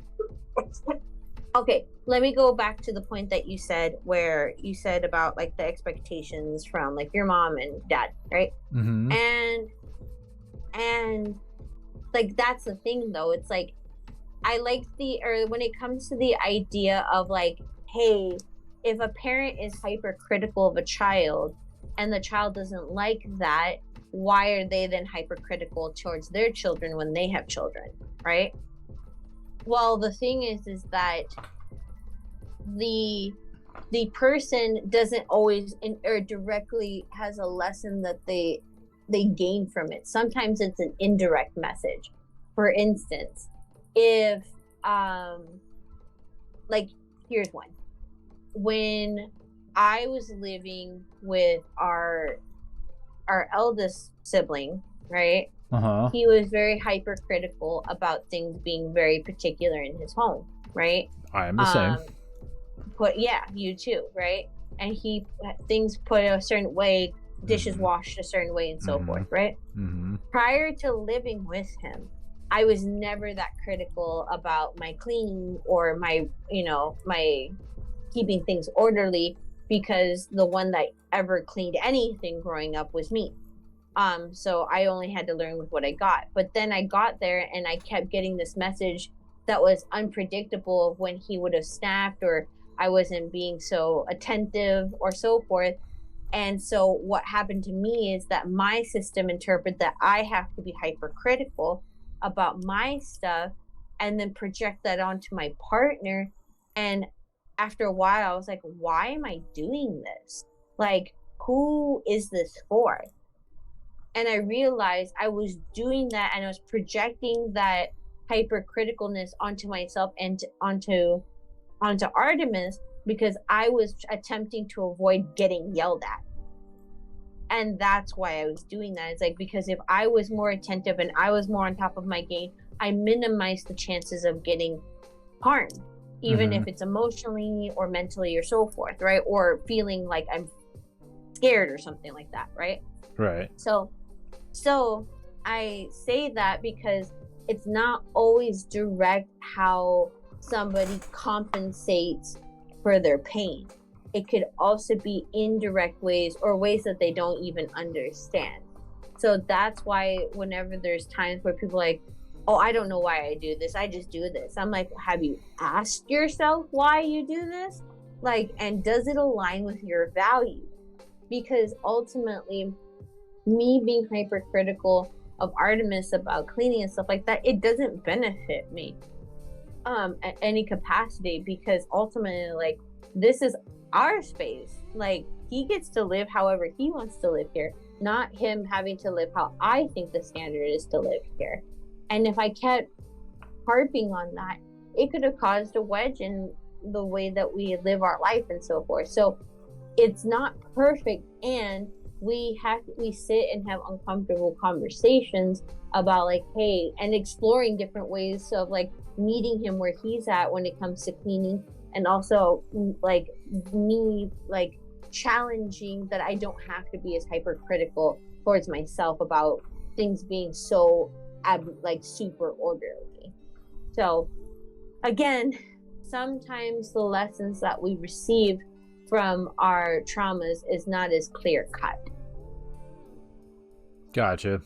Okay, let me go back to the point that you said, where you said about like the expectations from like your mom and dad, right? Mm-hmm. And like, that's the thing though. It's like, I like when it comes to the idea of like, hey, if a parent is hypercritical of a child and the child doesn't like that, why are they then hypercritical towards their children when they have children, right? Well, the thing is that the person doesn't always or directly has a lesson that they gain from it. Sometimes it's an indirect message. For instance, if like, here's one. When I was living with our eldest sibling, right? He was very hypercritical about things being very particular in his home, right? I am the same. You too, right? And things put a certain way, dishes washed a certain way, and so forth, right? Prior to living with him, I was never that critical about my cleaning or my keeping things orderly, because the one that ever cleaned anything growing up was me. So I only had to learn with what I got. But then I got there and I kept getting this message that was unpredictable of when he would have snapped, or I wasn't being so attentive or so forth. And so what happened to me is that my system interpreted that I have to be hypercritical about my stuff and then project that onto my partner. And after a while, I was like, why am I doing this? Like, who is this for? And I realized I was doing that, and I was projecting that hypercriticalness onto myself and onto Artemis, because I was attempting to avoid getting yelled at. And that's why I was doing that. It's like, because if I was more attentive and I was more on top of my game, I minimized the chances of getting harmed, even if it's emotionally or mentally or so forth, right? Or feeling like I'm scared or something like that, right? Right. So I say that because it's not always direct how somebody compensates for their pain. It could also be indirect ways, or ways that they don't even understand. So that's why whenever there's times where people are like, oh, I don't know why I do this, I just do this. I'm like, have you asked yourself why you do this? Like, and does it align with your values? Because ultimately, me being hypercritical of Artemis about cleaning and stuff like that, it doesn't benefit me at any capacity, because ultimately, like, this is our space. Like, he gets to live however he wants to live here, not him having to live how I think the standard is to live here. And if I kept harping on that, it could have caused a wedge in the way that we live our life and so forth. So it's not perfect, and we sit and have uncomfortable conversations about, like, hey, and exploring different ways of like meeting him where he's at when it comes to cleaning, and also like me like challenging that I don't have to be as hypercritical towards myself about things being so like super orderly. So again, sometimes the lessons that we receive from our traumas is not as clear cut. Gotcha.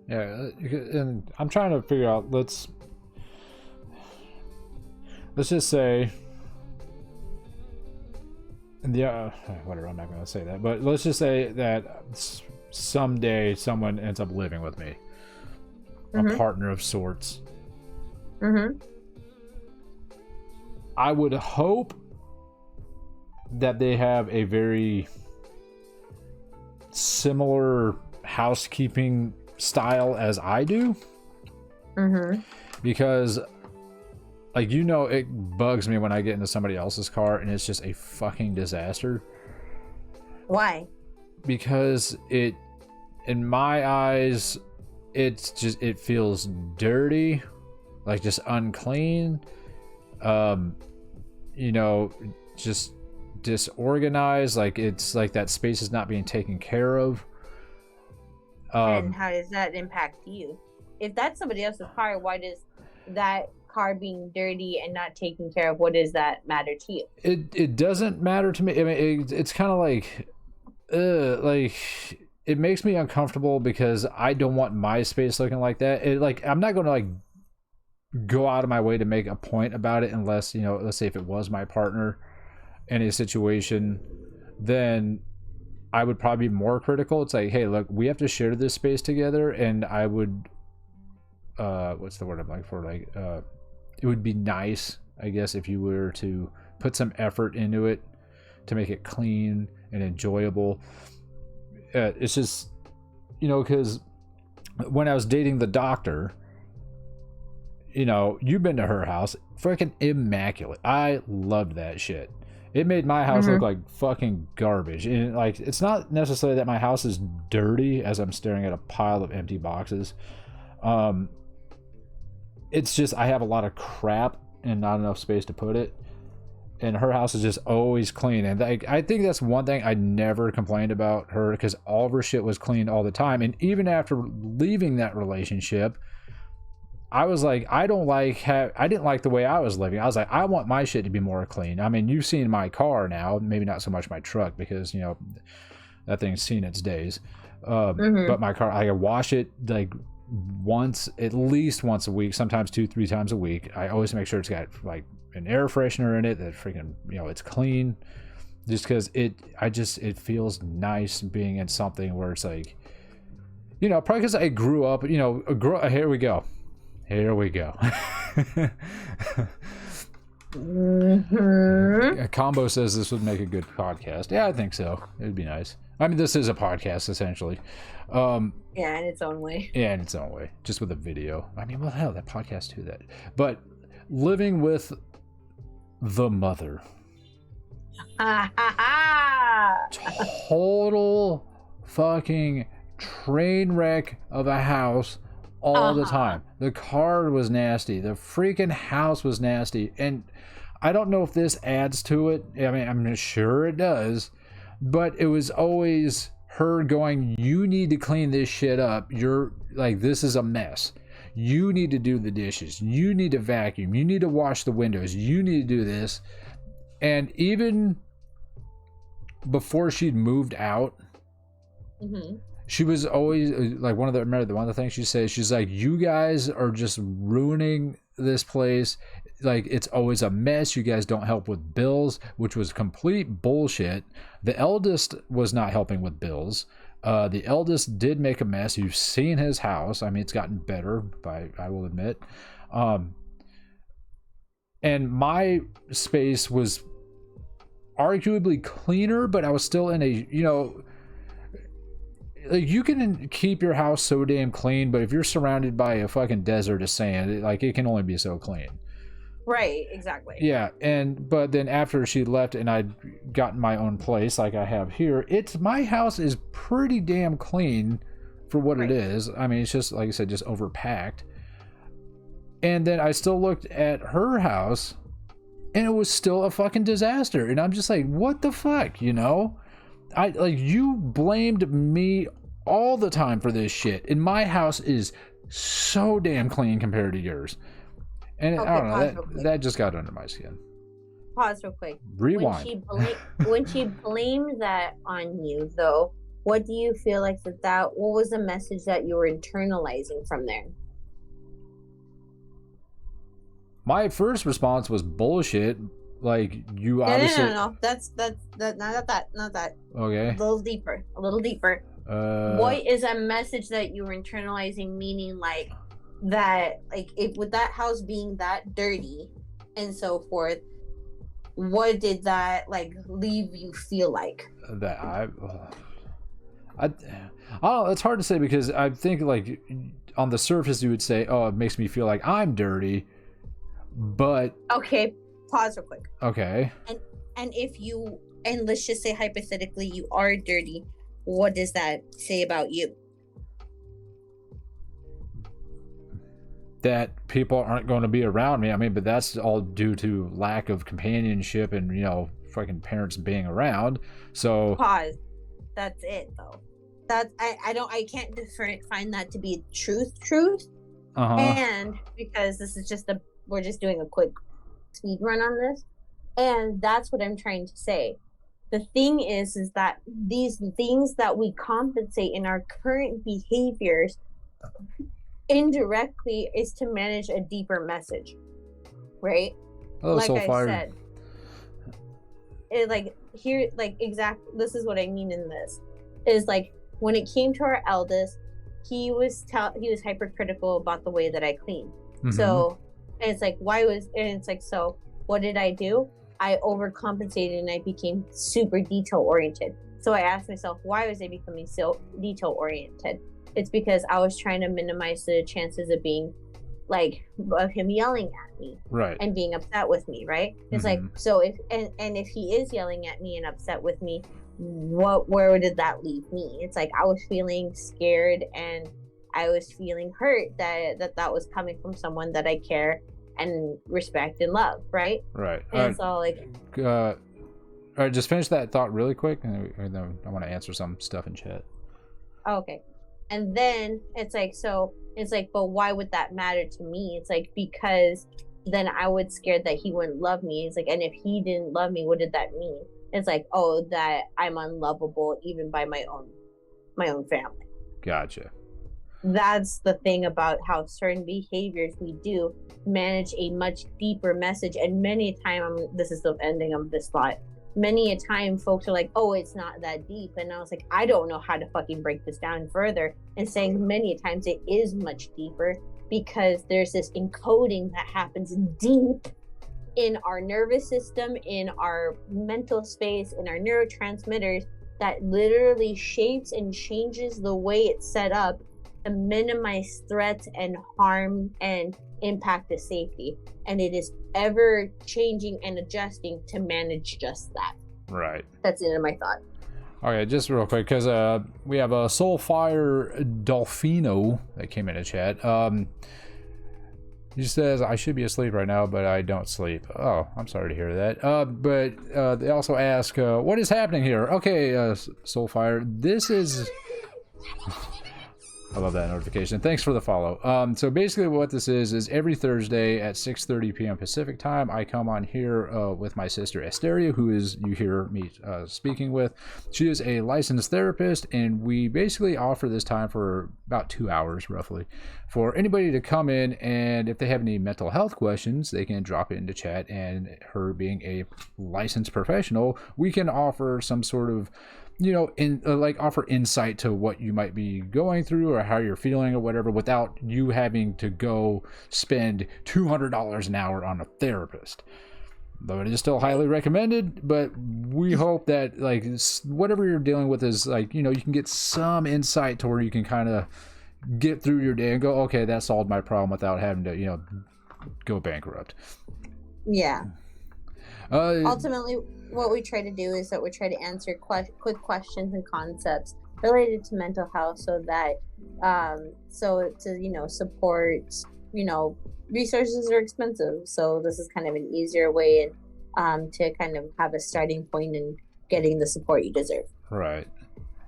Yeah, and I'm trying to figure out, let's just say, yeah, whatever, I'm not going to say that, but let's just say that someday someone ends up living with me, a partner of sorts. I would hope that they have a very similar housekeeping style as I do, because, like, it bugs me when I get into somebody else's car and it's just a fucking disaster. Why? Because it in my eyes, it feels dirty, like just unclean, you know, just disorganized, like it's like that space is not being taken care of. And how does that impact you? If that's somebody else's car, why does that car being dirty and not taken care of, what does that matter to you? It doesn't matter to me. I mean, it's kind of like it makes me uncomfortable because I don't want my space looking like that. I'm not going to like go out of my way to make a point about it unless, you know, let's say if it was my partner in a situation, then I would probably be more critical. It's like, hey, look, we have to share this space together, and I would what's the word I'm looking for? Like it would be nice, I guess, if you were to put some effort into it to make it clean and enjoyable. It's just, you know, because when I was dating the doctor, you know, you've been to her house, freaking immaculate. I loved that shit. It made my house look like fucking garbage. And like, it's not necessarily that my house is dirty as I'm staring at a pile of empty boxes. It's just I have a lot of crap and not enough space to put it. And her house is just always clean. And I think that's one thing I never complained about her, because all of her shit was clean all the time. And even after leaving that relationship, I was like, I didn't like the way I was living. I was like, I want my shit to be more clean. I mean, you've seen my car now, maybe not so much my truck, because, you know, that thing's seen its days. But my car, I wash it like at least once a week, sometimes 2-3 times a week. I always make sure it's got like an air freshener in it, that freaking, you know, it's clean, just because it feels nice being in something where it's like, you know, probably because I grew up, you know, here we go. A combo says this would make a good podcast. Yeah, I think so. It'd be nice. I mean, this is a podcast essentially. Yeah, in its own way. Yeah, in its own way, just with a video. I mean, well, hell, that podcast too. That, but living with the mother, total fucking train wreck of a house. All the time. The car was nasty. The freaking house was nasty. And I don't know if this adds to it. I mean, I'm sure it does. But it was always her going, you need to clean this shit up. You're like, this is a mess. You need to do the dishes. You need to vacuum. You need to wash the windows. You need to do this. And even before she'd moved out, she was always like, one of the things she says, she's like, you guys are just ruining this place. Like, it's always a mess. You guys don't help with bills, which was complete bullshit. The eldest was not helping with bills. The eldest did make a mess. You've seen his house. I mean, it's gotten better, I will admit. And my space was arguably cleaner, but I was still in a, you know, like, you can keep your house so damn clean, but if you're surrounded by a fucking desert of sand, it can only be so clean. Right, exactly. Yeah, but then after she left and I'd gotten my own place like I have here, my house is pretty damn clean for what it is. I mean, it's just, like I said, just overpacked. And then I still looked at her house and it was still a fucking disaster. And I'm just like, what the fuck, you know? You blamed me all the time for this shit, and my house is so damn clean compared to yours. And okay, I don't know, that just got under my skin. Pause real quick. Rewind. When she blamed that on you, though, what do you feel like what was the message that you were internalizing from there? My first response was bullshit. Like, you obviously... No. That's not that. Okay. A little deeper. What is a message that you were internalizing, meaning like that, like, if with that house being that dirty and so forth, what did that like leave you feel like? That I don't know, it's hard to say, because I think, like, on the surface you would say, oh, it makes me feel like I'm dirty, but... Okay. Pause real quick. Okay. And let's just say hypothetically you are dirty, what does that say about you? that people aren't going to be around me. I mean, but that's all due to lack of companionship and, you know, fucking parents being around. So Pause. That's it though. That's I can't find that to be truth. And because this is we're just doing a quick speed run on this, and that's what I'm trying to say. The thing is that these things that we compensate in our current behaviors indirectly is to manage a deeper message, right? Oh, like so I far. said, this is what I mean in this is like when it came to our eldest, he was hypercritical about the way that I clean. So and it's like so what did I do? I overcompensated and I became super detail oriented. So I asked myself, why was I becoming so detail oriented? It's because I was trying to minimize the chances of being of him yelling at me, right, and being upset with me, right? It's like, so if he is yelling at me and upset with me, where did that leave me? It's like I was feeling scared and I was feeling hurt that was coming from someone that I care and respect and love, right? And so all right, just finish that thought really quick, and then I want to answer some stuff in chat. Okay. And then it's like, but why would that matter to me? It's like, because then I would scared that he wouldn't love me. It's like, and if he didn't love me, what did that mean? It's like, oh, that I'm unlovable even by my own family. Gotcha. That's the thing about how certain behaviors we do manage a much deeper message. And many a time, this is the ending of this thought. Many a time folks are like, oh, it's not that deep. And I was like, I don't know how to fucking break this down further. And saying many a times it is much deeper because there's this encoding that happens deep in our nervous system, in our mental space, in our neurotransmitters that literally shapes and changes the way it's set up to minimize threats and harm and impact the safety. And it is ever changing and adjusting to manage just that. Right. That's the end of my thought. Okay, just real quick, because we have a Soulfire Dolfino that came in a chat. He says, I should be asleep right now, but I don't sleep. Oh, I'm sorry to hear that. But they also ask, what is happening here? Okay, Soulfire, this is... I love that notification. Thanks for the follow. So basically what this is every Thursday at 6:30 p.m. Pacific time, I come on here with my sister Asteria, who is, you hear me speaking with. She is a licensed therapist, and we basically offer this time for about 2 hours, roughly, for anybody to come in, and if they have any mental health questions, they can drop it into chat, and her being a licensed professional, we can offer some sort of, you know, offer insight to what you might be going through or how you're feeling or whatever without you having to go spend $200 an hour on a therapist. Though it is still highly recommended, but we hope that whatever you're dealing with is you can get some insight to where you can kind of get through your day and go, okay, that solved my problem without having to, go bankrupt. Yeah. Ultimately, what we try to do is that we try to answer quick questions and concepts related to mental health, so that support, resources are expensive, so this is kind of an easier way to kind of have a starting point in getting the support you deserve. Right.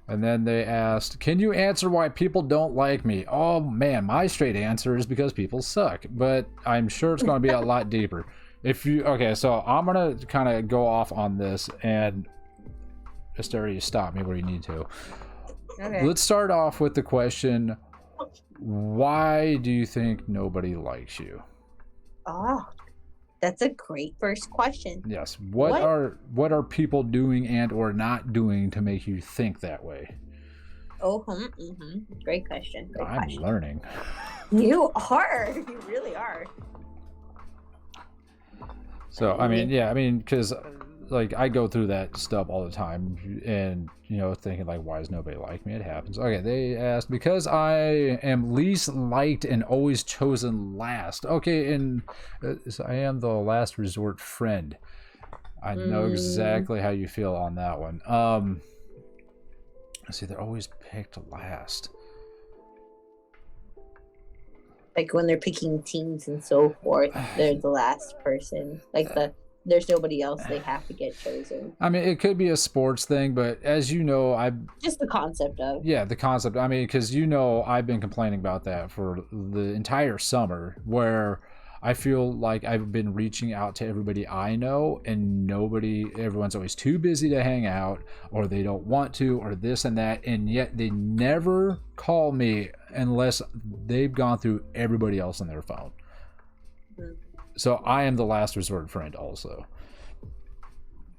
And then they asked, can you answer why people don't like me? Oh man, my straight answer is because people suck, but I'm sure it's going to be a lot deeper. So I'm going to kind of go off on this, and Asteria, stop me where you need to. Okay. Let's start off with the question, why do you think nobody likes you? Oh, that's a great first question. Yes. What are people doing and or not doing to make you think that way? Oh, great question. I'm learning. You are. You really are. So, because I go through that stuff all the time, and, thinking why does nobody like me? It happens. Okay, they asked, because I am least liked and always chosen last. Okay, and so I am the last resort friend. I know exactly how you feel on that one. See, they're always picked last. Like when they're picking teams and so forth, they're the last person. There's nobody else. They have to get chosen. I mean, it could be a sports thing, but as you know, Just the concept of. yeah, the concept. I mean, because you know, I've been complaining about that for the entire summer, where I feel like I've been reaching out to everybody I know, and everyone's always too busy to hang out, or they don't want to, or this and that, and yet they never call me unless they've gone through everybody else on their phone. Mm-hmm. So I am the last resort friend also.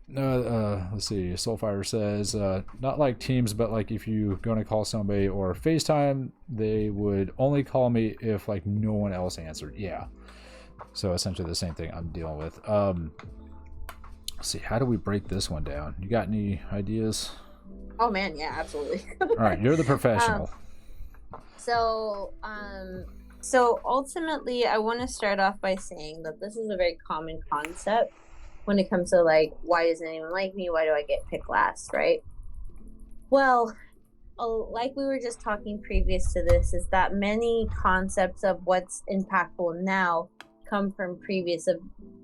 Let's see. Soulfire says, not like Teams, but like if you gonna call somebody or FaceTime, they would only call me if like no one else answered. Yeah. So essentially the same thing I'm dealing with. Let's see. How do we break this one down? You got any ideas? Oh man, yeah, absolutely. All right, you're the professional. So ultimately, I want to start off by saying that this is a very common concept when it comes to like, why doesn't anyone like me? Why do I get picked last, right? Well, like we were just talking previous to this, is that many concepts of what's impactful now come from previous,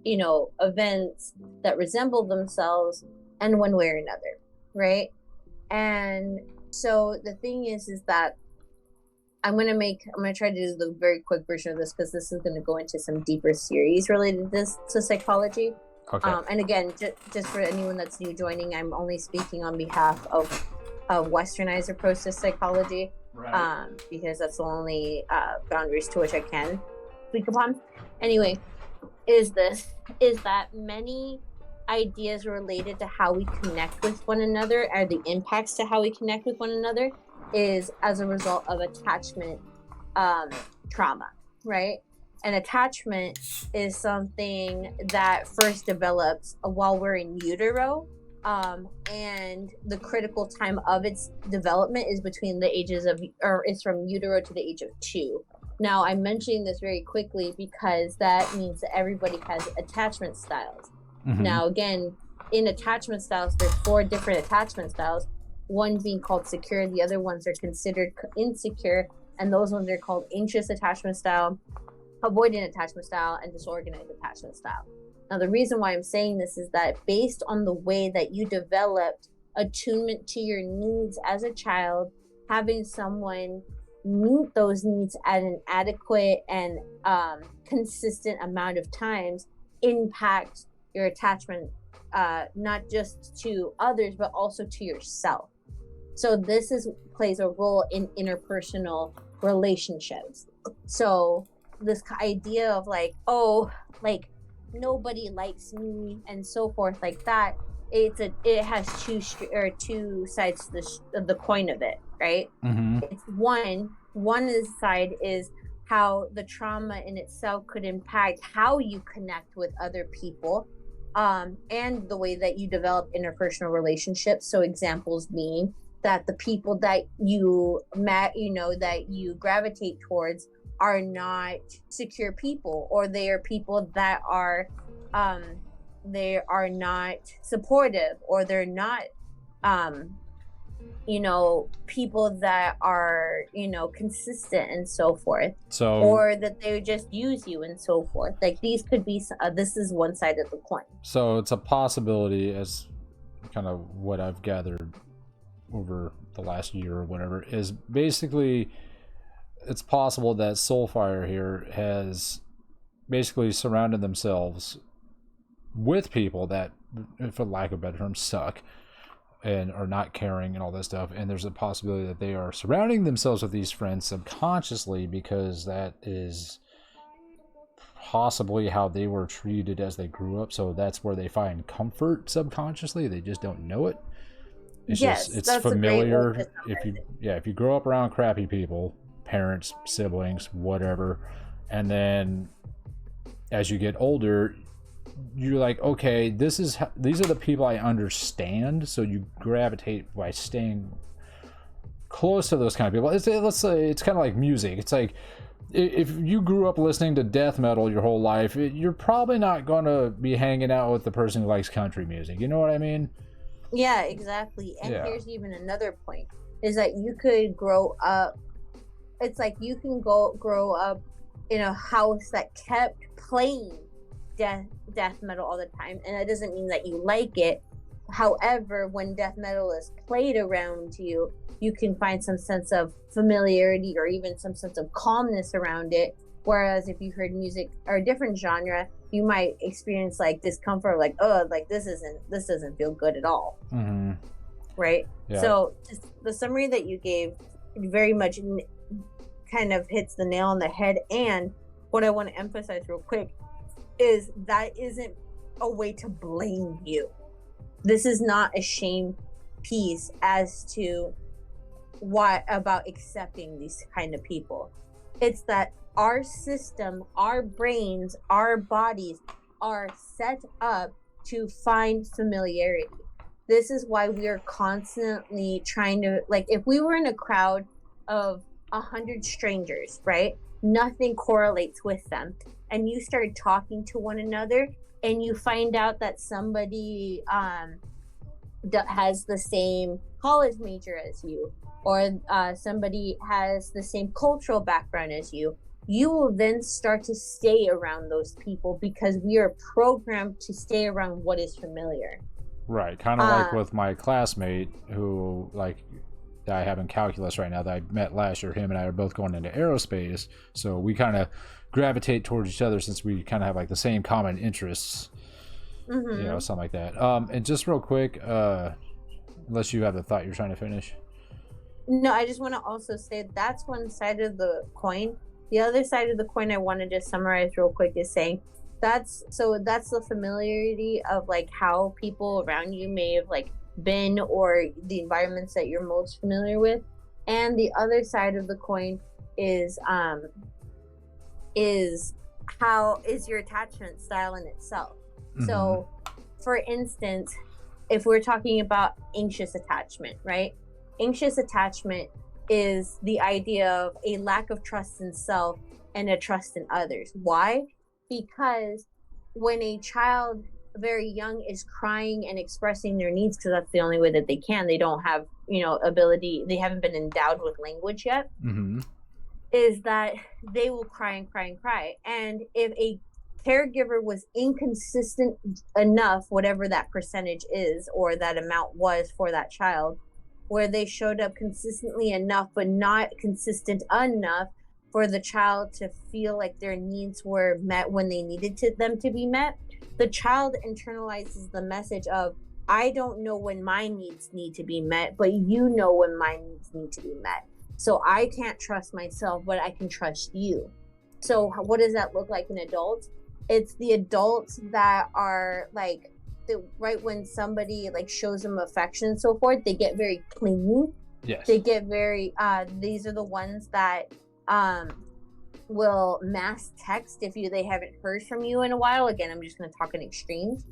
events that resemble themselves in one way or another, right? And so the thing is that I'm gonna try to do the very quick version of this because this is gonna go into some deeper series related to psychology. Okay. And again, just for anyone that's new joining, I'm only speaking on behalf of westernized approach to psychology, Right. because that's the only boundaries to which I can speak upon. Anyway, is that many ideas related to how we connect with one another, or the impacts to how we connect with one another, is as a result of attachment trauma, right? And attachment is something that first develops while we're in utero, and the critical time of its development is between the ages of, or is from utero to the age of 2. Now, I'm mentioning this very quickly because that means that everybody has attachment styles. Mm-hmm. Now, again, in attachment styles, there's 4 different attachment styles. One being called secure, the other ones are considered insecure, and those ones are called anxious attachment style, avoidant attachment style, and disorganized attachment style. Now, the reason why I'm saying this is that based on the way that you developed attunement to your needs as a child, having someone meet those needs at an adequate and consistent amount of times impacts your attachment, not just to others, but also to yourself. So this plays a role in interpersonal relationships. So this idea of like, oh, like nobody likes me and so forth, like that, it has two sides to the coin of it, right? Mm-hmm. It's one side is how the trauma in itself could impact how you connect with other people, and the way that you develop interpersonal relationships. So examples being that the people that you that you gravitate towards are not secure people, or they are people that are not supportive, or they're not people that are consistent and so forth, So, or that they just use you and so forth. Like these could be this is one side of the coin. so it's a possibility, as kind of what I've gathered over the last year or whatever, is basically it's possible that Soulfire here has basically surrounded themselves with people that, for lack of a better term, suck and are not caring and all this stuff, and there's a possibility that they are surrounding themselves with these friends subconsciously because that is possibly how they were treated as they grew up, so that's where they find comfort subconsciously. They just don't know it. It's just, it's familiar. If you grow up around crappy people, parents, siblings, whatever, and then as you get older, you're like, okay, these are the people I understand, so you gravitate by staying close to those kind of people. Let's say it's kind of like music. It's like if you grew up listening to death metal your whole life, you're probably not going to be hanging out with the person who likes country music. You know what I mean? Yeah, exactly. And here's even another point, is that you could grow up, it's like you can grow up in a house that kept playing death metal all the time, and that doesn't mean that you like it. However, when death metal is played around you, you can find some sense of familiarity or even some sense of calmness around it. Whereas if you heard music or a different genre, you might experience like discomfort, like, oh, like this doesn't feel good at all. Mm-hmm. Right? Yeah. So just the summary that you gave very much kind of hits the nail on the head. And what I want to emphasize real quick is that isn't a way to blame you. This is not a shame piece as to what about accepting these kind of people. It's that our system, our brains, our bodies are set up to find familiarity. This is why we are constantly trying to, like, if we were in a crowd of 100 strangers, right? Nothing correlates with them. And you start talking to one another and you find out that somebody has the same college major as you, or somebody has the same cultural background as you, you will then start to stay around those people because we are programmed to stay around what is familiar. Right, kind of like with my classmate who, like, that I have in calculus right now that I met last year. Him and I are both going into aerospace, so we kind of gravitate towards each other since we kind of have like the same common interests. Mm-hmm. You know, something like that. And just real quick, unless you have the thought you're trying to finish. No, I just want to also say that's one side of the coin. The other side of the coin I want to just summarize real quick is saying that's the familiarity of like how people around you may have like been, or the environments that you're most familiar with. And the other side of the coin is how is your attachment style in itself. Mm-hmm. So for instance, if we're talking about anxious attachment, right? Anxious attachment is the idea of a lack of trust in self and a trust in others. Why? Because when a child very young is crying and expressing their needs, because that's the only way that they can, they don't have, ability, they haven't been endowed with language yet, mm-hmm. is that they will cry and cry and cry. And if a caregiver was inconsistent enough, whatever that percentage is or that amount was for that child, where they showed up consistently enough but not consistent enough for the child to feel like their needs were met when they needed them to be met, the child internalizes the message of, I don't know when my needs need to be met, but you know when my needs need to be met. So I can't trust myself, but I can trust you. So what does that look like in adults? It's the adults that are like, right when somebody like shows them affection and so forth, they get very clingy. Yes. They get very, these are the ones that will mass text if they haven't heard from you in a while. Again, I'm just going to talk in extremes.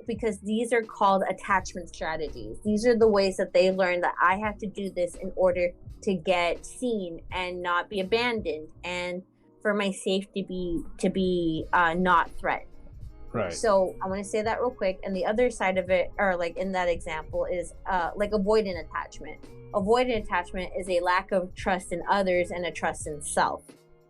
Because these are called attachment strategies. These are the ways that they learn that I have to do this in order to get seen and not be abandoned, and for my safety to be not threatened. Right. So I want to say that real quick. And the other side of it, or like in that example, is like avoidant attachment. Avoidant attachment is a lack of trust in others and a trust in self,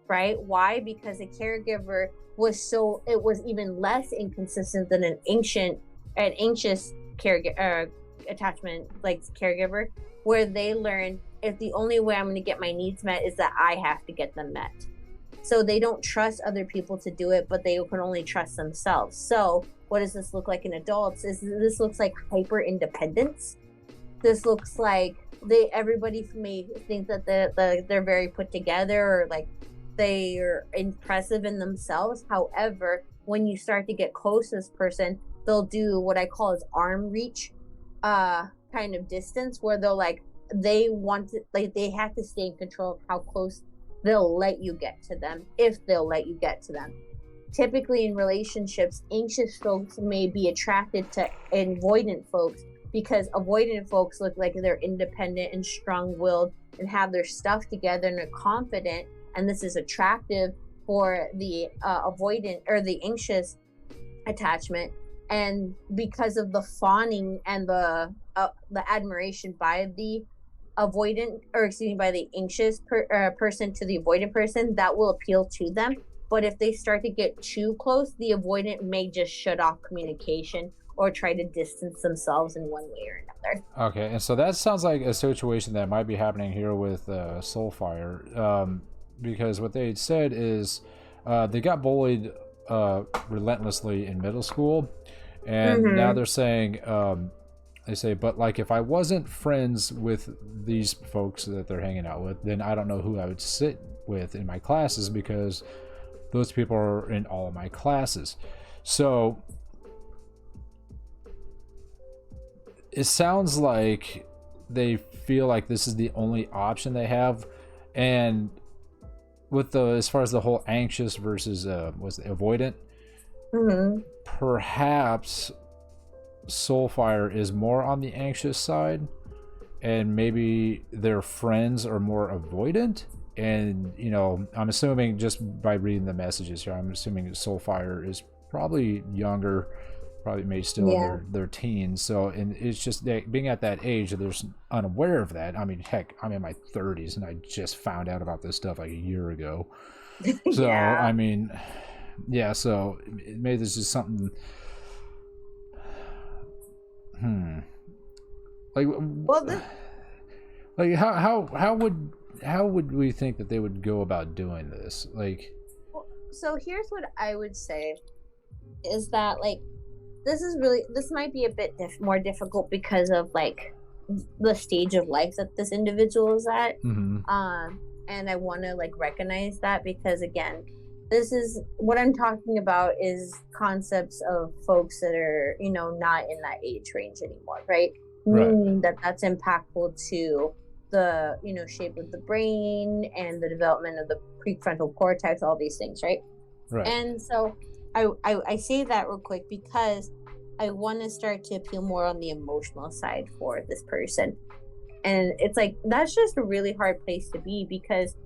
right? Why? Because a caregiver it was even less inconsistent than an anxious caregiver attachment, like caregiver, where they learn if the only way I'm going to get my needs met is that I have to get them met. So they don't trust other people to do it, but they can only trust themselves. So what does this look like in adults? This looks like hyper independence. This looks like everybody may think that they're very put together, or like they're impressive in themselves. However, when you start to get close to this person, they'll do what I call as arm reach kind of distance, where they'll like, they have to stay in control of how close they'll let you get to them, if they'll let you get to them. Typically in relationships, anxious folks may be attracted to avoidant folks because avoidant folks look like they're independent and strong-willed and have their stuff together and are confident, and this is attractive for the avoidant or the anxious attachment. And because of the fawning and the admiration by the avoidant, or excuse me, by the anxious person to the avoidant person, that will appeal to them. But if they start to get too close, the avoidant may just shut off communication or try to distance themselves in one way or another. Okay, and so that sounds like a situation that might be happening here with Soulfire, because what they said is they got bullied relentlessly in middle school, and now they're saying, they say, but like if I wasn't friends with these folks that they're hanging out with, then I don't know who I would sit with in my classes, because those people are in all of my classes. So it sounds like they feel like this is the only option they have. And with the, as far as the whole anxious versus was it avoidant, perhaps Soulfire is more on the anxious side, and maybe their friends are more avoidant. And you know, I'm assuming just by reading the messages here, I'm assuming Soulfire is probably younger, probably maybe still in their teens. So, and it's just that being at that age, they're unaware of that. I mean, heck, I'm in my 30s and I just found out about this stuff like a year ago. So, I mean, yeah. So maybe this is something. Like, well, like how would we think that they would go about doing this? Like, so here's what I would say is that, like, this might be a bit more difficult because of like the stage of life that this individual is at. And I want to like recognize that, because again, this is what I'm talking about is concepts of folks that are, you know, not in that age range anymore, right? Meaning that that's impactful to the, you know, shape of the brain and the development of the prefrontal cortex, all these things, right? And so I say that real quick because I want to start to appeal more on the emotional side for this person. And it's like, that's just a really hard place to be, because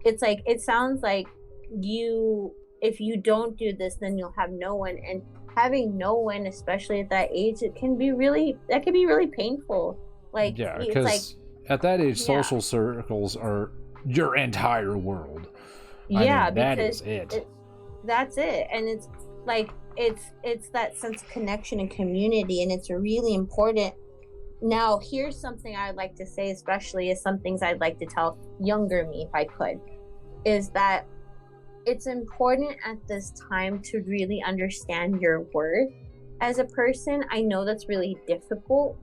it's like, it sounds like if you don't do this, then you'll have no one. And having no one, especially at that age, that can be really painful. Like, yeah, because like, at that age, social circles are your entire world. Yeah, I mean, that is it. That's it. And it's like, it's that sense of connection and community, and it's really important. Now, here's something I'd like to say, especially as some things I'd like to tell younger me if I could, is that it's important at this time to really understand your worth as a person. I know that's really difficult,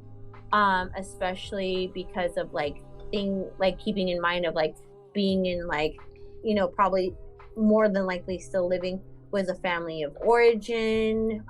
especially because of like keeping in mind of like being in like, you know, probably more than likely still living with a family of origin,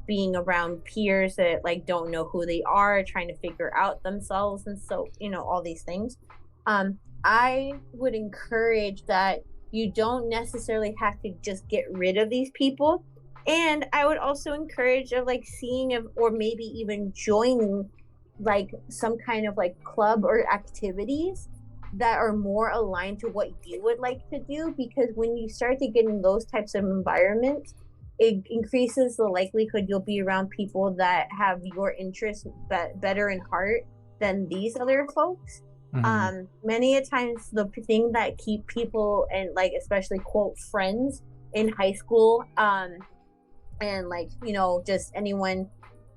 being around peers that like don't know who they are, trying to figure out themselves, and so, you know, all these things. I would encourage that you don't necessarily have to just get rid of these people. And I would also encourage of like seeing if, or maybe even joining like some kind of like club or activities that are more aligned to what you would like to do. Because when you start to get in those types of environments, it increases the likelihood you'll be around people that have your interests better in heart than these other folks. Many a times the thing that keep people, and like especially quote friends in high school, and like, you know, just anyone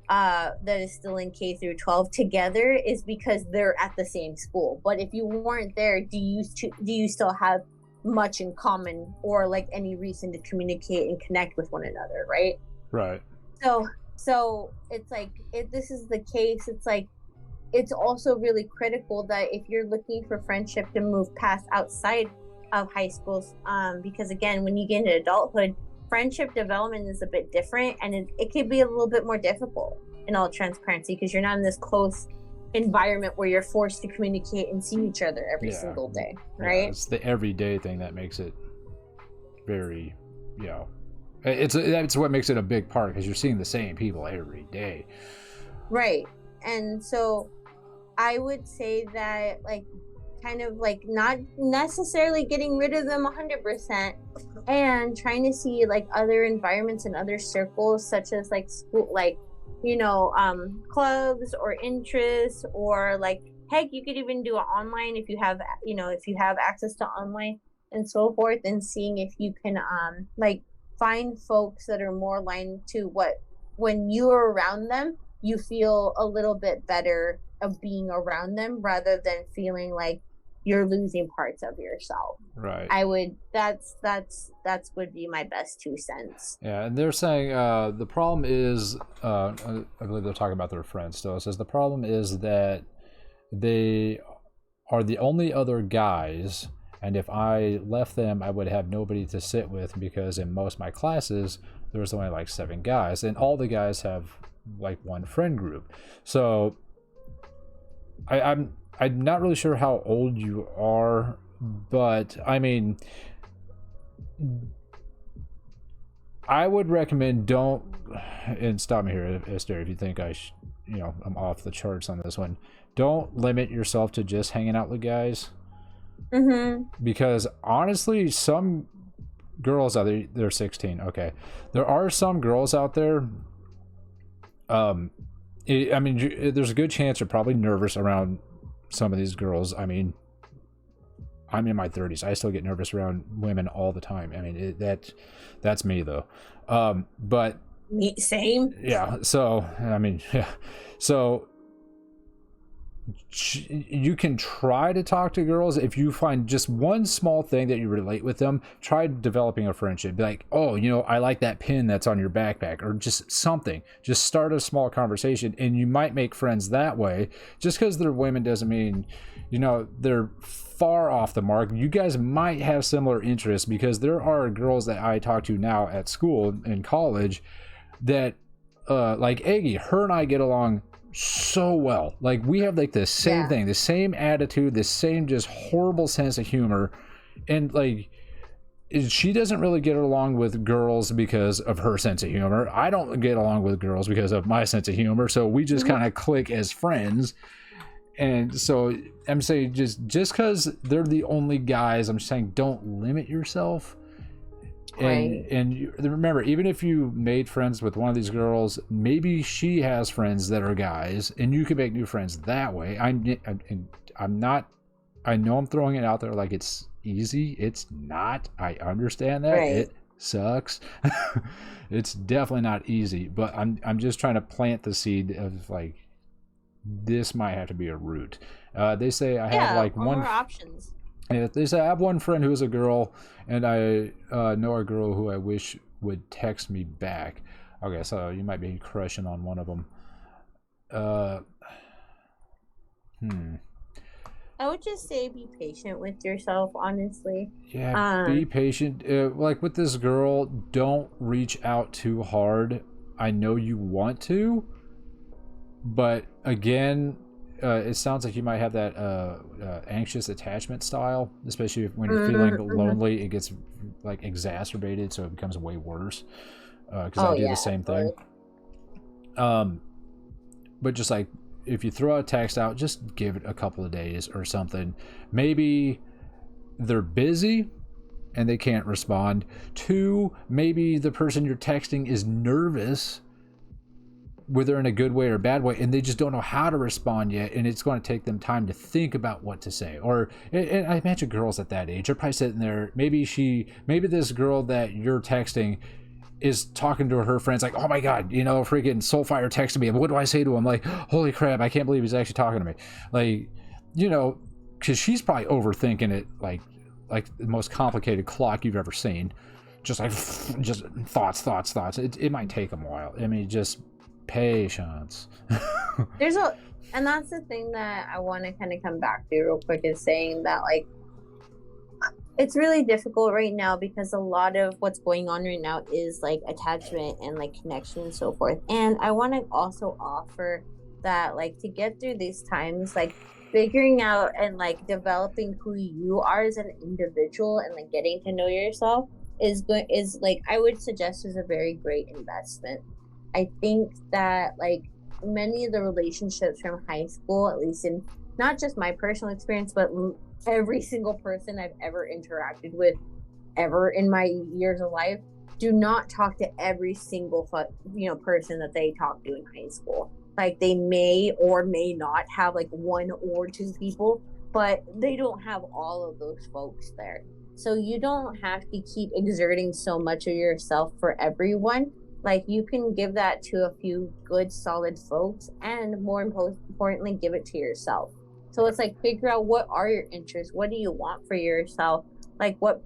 that is still in K through 12 together, is because they're at the same school. But if you weren't there, do you still have much in common, or like any reason to communicate and connect with one another, right? So it's like, if this is the case, it's like, it's also really critical that if you're looking for friendship to move past outside of high schools, because again, when you get into adulthood, friendship development is a bit different, and it can be a little bit more difficult in all transparency, because you're not in this close environment where you're forced to communicate and see each other every single day, right? Yeah, it's the everyday thing that makes it very, you know, it's what makes it a big part, because you're seeing the same people every day, right? And so I would say that, like, kind of like not necessarily getting rid of them 100%, and trying to see like other environments and other circles, such as like school, like, you know, clubs or interests, or like heck, you could even do it online if you have, if you have access to online and so forth, and seeing if you can like find folks that are more aligned to what, when you're around them, you feel a little bit better of being around them rather than feeling like you're losing parts of yourself. Right. I would that's would be my best 2 cents. Yeah, and they're saying the problem is, I believe they're talking about their friends still. It says the problem is that they are the only other guys, and if I left them, I would have nobody to sit with because in most of my classes, there's only like 7 guys, and all the guys have like one friend group. So I'm not really sure how old you are, but I mean, I would recommend don't, and stop me here, Esther, if you think I'm off the charts on this one. Don't limit yourself to just hanging out with guys. Mm-hmm. Because honestly, some girls out there, they're 16. Okay, there are some girls out there. There's a good chance you're probably nervous around some of these girls. I mean, I'm in my 30s. I still get nervous around women all the time. I mean, that's me though. But Same. yeah. So I mean, yeah. So you can try to talk to girls. If you find just one small thing that you relate with them, try developing a friendship. Be like, oh, I like that pin that's on your backpack, or just something. Just start a small conversation, and you might make friends that way. Just because they're women doesn't mean they're far off the mark. You guys might have similar interests, because there are girls that I talk to now at school in college that like Aggie, her and I get along so well. Like, we have like the same thing, the same attitude, the same just horrible sense of humor. And like, she doesn't really get along with girls because of her sense of humor. I don't get along with girls because of my sense of humor. So we just kind of click as friends. And so I'm saying, just because they're the only guys, I'm saying don't limit yourself. And remember, even if you made friends with one of these girls, maybe she has friends that are guys, and you can make new friends that way. I know I'm throwing it out there like it's easy. It's not. I understand that. Right. It sucks. It's definitely not easy, but I'm just trying to plant the seed of like, this might have to be a route. They say I have like one more options. They say I have one friend who is a girl, and I know a girl who I wish would text me back. Okay, so you might be crushing on one of them. I would just say be patient with yourself, honestly. Yeah, be patient. Like with this girl, don't reach out too hard. I know you want to, but again, it sounds like you might have that anxious attachment style, especially when you're feeling lonely. It gets like exacerbated, so it becomes way worse. Because I do the same thing. But just like, if you throw a text out, just give it a couple of days or something. Maybe they're busy and they can't respond. 2, maybe the person you're texting is nervous, whether in a good way or a bad way, and they just don't know how to respond yet, and it's going to take them time to think about what to say. Or, and I imagine girls at that age are probably sitting there, maybe this girl that you're texting is talking to her friends like, oh my god, freaking Soulfire texted me, what do I say to him? Like, holy crap, I can't believe he's actually talking to me. Like, because she's probably overthinking it like the most complicated clock you've ever seen. Just like, just thoughts. It might take them a while. I mean, just patience. And that's the thing that I want to kind of come back to real quick, is saying that like, it's really difficult right now because a lot of what's going on right now is like attachment and like connection and so forth. And I want to also offer that, like, to get through these times, like figuring out and like developing who you are as an individual and like getting to know yourself is like, I would suggest, is a very great investment. I think that like many of the relationships from high school, at least in not just my personal experience, but every single person I've ever interacted with ever in my years of life, do not talk to every single person that they talk to in high school. Like they may or may not have like one or two people, but they don't have all of those folks there. So you don't have to keep exerting so much of yourself for everyone. Like you can give that to a few good solid folks, and more importantly give it to yourself. So it's like figure out what are your interests, what do you want for yourself, like what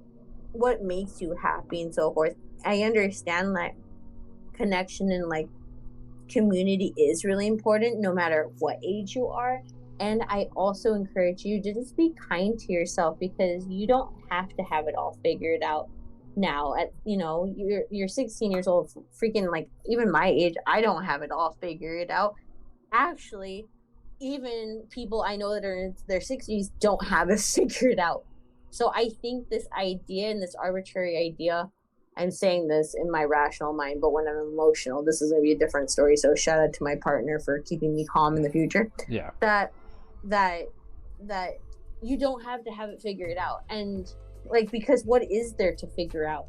makes you happy and so forth. I understand that connection and like community is really important no matter what age you are. And I also encourage you to just be kind to yourself, because you don't have to have it all figured out now. At you're 16 years old, freaking, like, even my age, I don't have it all figured out. Actually, even people I know that are in their 60s don't have it figured out. So I think this idea and this arbitrary idea, I'm saying this in my rational mind, but when I'm emotional, this is going to be a different story. So shout out to my partner for keeping me calm in the future. Yeah. That you don't have to have it figured out. And like, because what is there to figure out?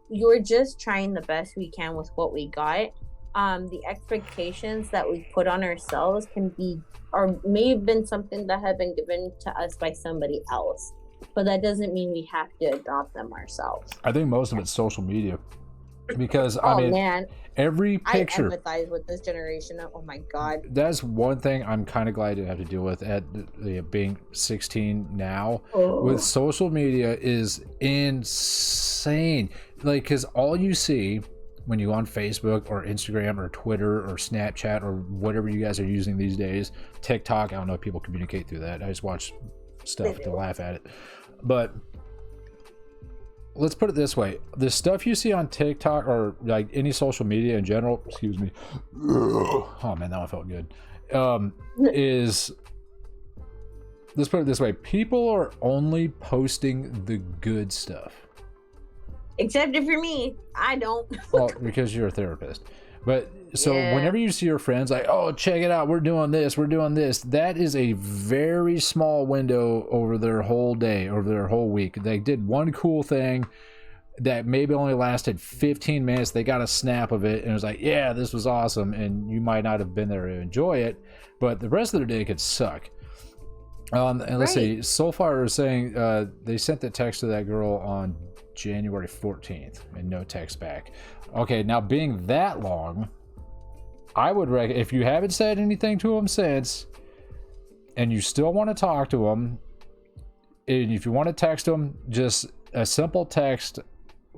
You're just trying the best we can with what we got. The expectations that we put on ourselves can be, or may have been something that had been given to us by somebody else, but that doesn't mean we have to adopt them ourselves. I think most of it's social media, because man, every picture. I empathize with this generation. Oh my god, that's one thing I'm kind of glad I didn't have to deal with at being 16 now. With social media is insane. Like, because all you see when you go on Facebook or Instagram or Twitter or Snapchat or whatever you guys are using these days, TikTok, I don't know if people communicate through that. I just watch stuff to laugh at it. But let's put it this way. The stuff you see on TikTok or like any social media in general, excuse me. Oh man, that one felt good. Is, let's put it this way. People are only posting the good stuff. Except if you're me, I don't. Well, because you're a therapist. But so whenever you see your friends like, oh, check it out, we're doing this, that is a very small window over their whole day, over their whole week. They did one cool thing that maybe only lasted 15 minutes. They got a snap of it and it was like, yeah, this was awesome. And you might not have been there to enjoy it, but the rest of their day could suck. And let's see, so far is saying they sent the text to that girl on January 14th and no text back. Okay, now being that long, I would recommend, if you haven't said anything to them since and you still want to talk to them, and if you want to text them, just a simple text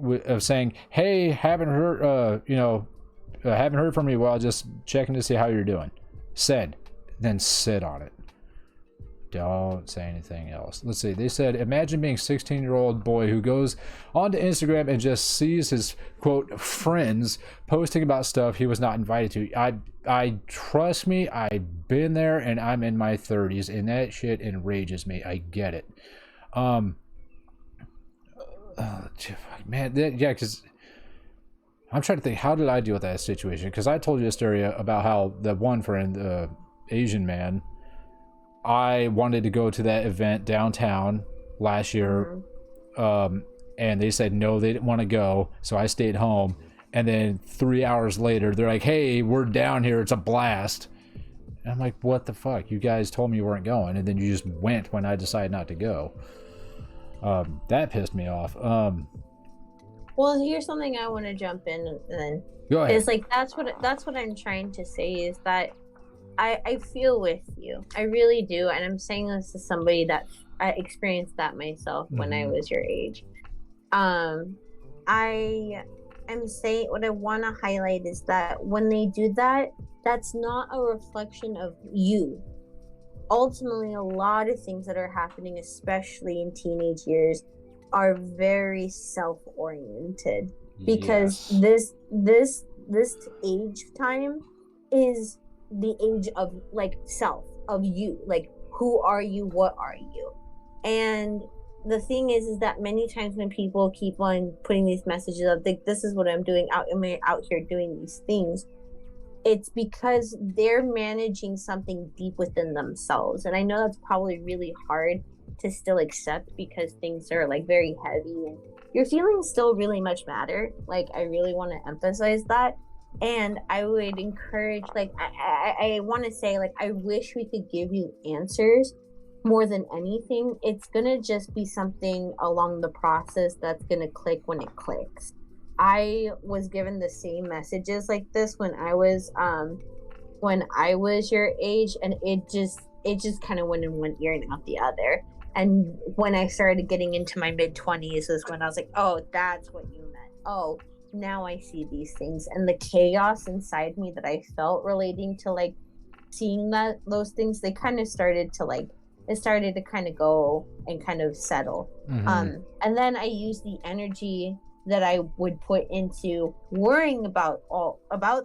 of saying, hey, haven't heard from you, well, just checking to see how you're doing. Send, then sit on it. Don't say anything else. Let's see. They said, imagine being a 16-year-old boy who goes onto Instagram and just sees his, quote, friends posting about stuff he was not invited to. I trust me, I've been there, and I'm in my 30s, and that shit enrages me. I get it. Man, because I'm trying to think, how did I deal with that situation? Because I told you a story about how the one friend, Asian man, I wanted to go to that event downtown last year, and they said no, they didn't want to go, so I stayed home. And then 3 hours later, they're like, hey, we're down here, it's a blast. And I'm like, what the fuck? You guys told me you weren't going, and then you just went when I decided not to go. That pissed me off. Well, here's something I want to jump in and then. Go ahead. It's like, that's what I'm trying to say, is that I feel with you. I really do. And I'm saying this to somebody that I experienced that myself when I was your age. I am saying, what I want to highlight is that when they do that, that's not a reflection of you. Ultimately, a lot of things that are happening, especially in teenage years, are very self-oriented, because this age time is the age of like self, of you, like who are you, what are you. And the thing is that many times when people keep on putting these messages of like, this is what I'm doing, out here doing these things, it's because they're managing something deep within themselves. And I know that's probably really hard to still accept, because things are like very heavy and your feelings still really much matter. Like, I really want to emphasize that. And I would encourage, like, I want to say, like, I wish we could give you answers more than anything. It's gonna just be something along the process that's gonna click when it clicks. I was given the same messages like this when I was your age, and it just kind of went in one ear and out the other. And when I started getting into my mid 20s is when I was like, oh, that's what you meant. Oh, now I see these things. And the chaos inside me that I felt relating to, like, seeing those things, they kind of started to, like, it started to kind of go and kind of settle. And then I used the energy that I would put into worrying about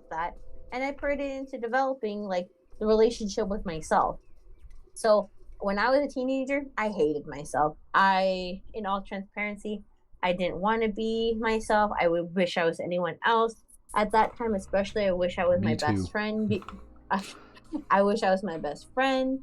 that, and I put it into developing, like, the relationship with myself. So when I was a teenager, I hated myself. In all transparency, I didn't want to be myself. I would wish I was anyone else. At that time, especially, I wish I was Me my too. best friend. I wish I was my best friend,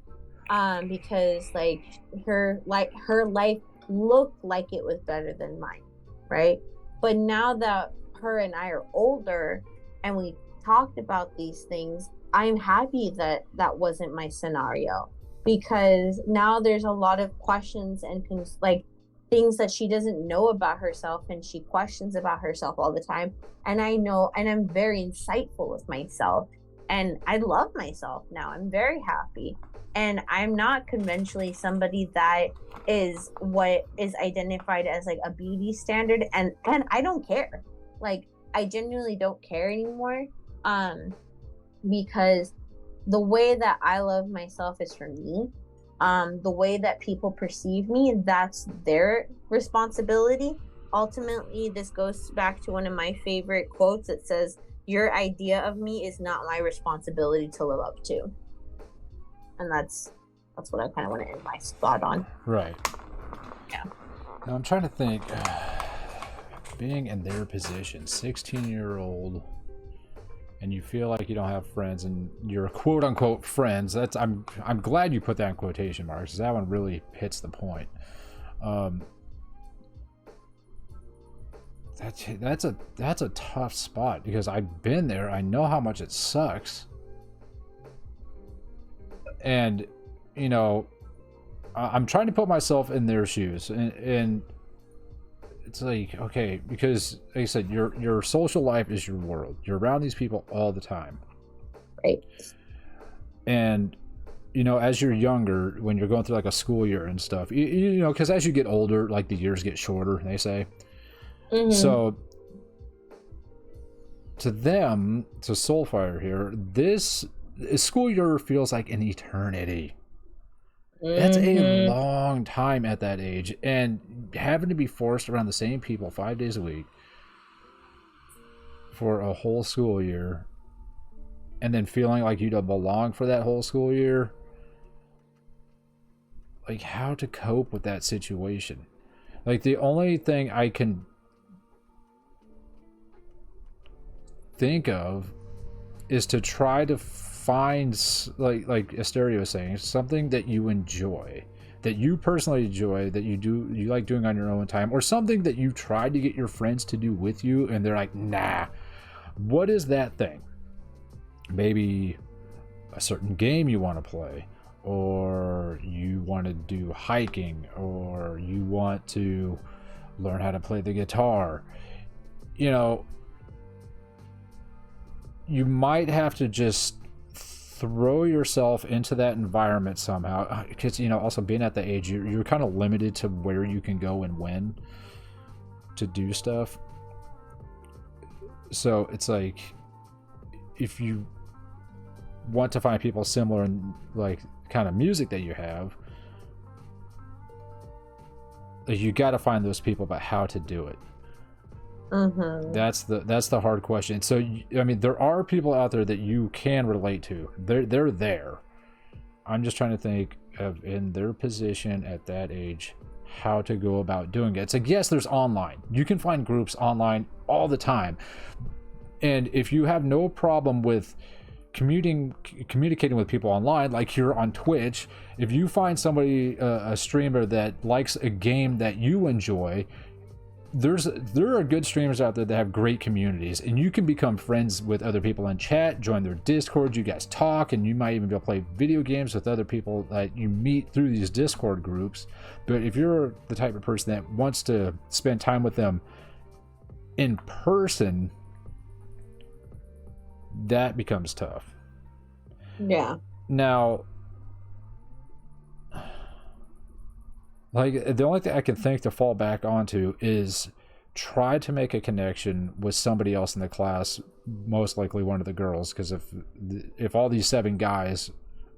because, like, her life looked like it was better than mine, right? But now that her and I are older and we talked about these things, I'm happy that that wasn't my scenario, because now there's a lot of questions and things, like, things that she doesn't know about herself, and she questions about herself all the time. And I know, and I'm very insightful with myself, and I love myself now. I'm very happy. And I'm not conventionally somebody that is what is identified as, like, a beauty standard, and I don't care. Like, I genuinely don't care anymore, because the way that I love myself is for me. The way that people perceive me, that's their responsibility. Ultimately, this goes back to one of my favorite quotes that says, your idea of me is not my responsibility to live up to. And that's what I kind of want to end my thought on. Right. Yeah. Now I'm trying to think, being in their position, 16-year-old, and you feel like you don't have friends, and you're quote unquote friends. I'm glad you put that in quotation marks, because that one really hits the point. That's a tough spot, because I've been there. I know how much it sucks. And, you know, I'm trying to put myself in their shoes, and it's like, okay, because like I said, your social life is your world. You're around these people all the time. Right. And, you know, as you're younger, when you're going through like a school year and stuff, you know, because as you get older, like, the years get shorter, they say. So to them, to Soulfire here, this school year feels like an eternity. That's a long time at that age, and having to be forced around the same people 5 days a week for a whole school year, and then feeling like you don't belong for that whole school year. Like, how to cope with that situation? Like, the only thing I can think of is to try to find, like Asteria was saying, something that you enjoy, that you personally enjoy, that you like doing on your own time, or something that you tried to get your friends to do with you and they're like, nah. What is that thing? Maybe a certain game you want to play, or you want to do hiking, or you want to learn how to play the guitar. You know, you might have to just throw yourself into that environment somehow, because, you know, also being at the age, you're kind of limited to where you can go and when to do stuff. So it's like, if you want to find people similar in, like, kind of music that you have, you got to find those people, but how to do it. That's the hard question. So, I mean, there are people out there that you can relate to. They're there. I'm just trying to think of, in their position at that age, how to go about doing it. It's like, yes, there's online. You can find groups online all the time. And if you have no problem with communicating with people online, like here on Twitch, if you find somebody, a streamer that likes a game that you enjoy, there are good streamers out there that have great communities, and you can become friends with other people in chat, join their Discord, you guys talk, and you might even be able to play video games with other people that you meet through these Discord groups. But if you're the type of person that wants to spend time with them in person, that becomes tough. Yeah. Now, like, the only thing I can think to fall back onto is try to make a connection with somebody else in the class, most likely one of the girls, because if all these 7 guys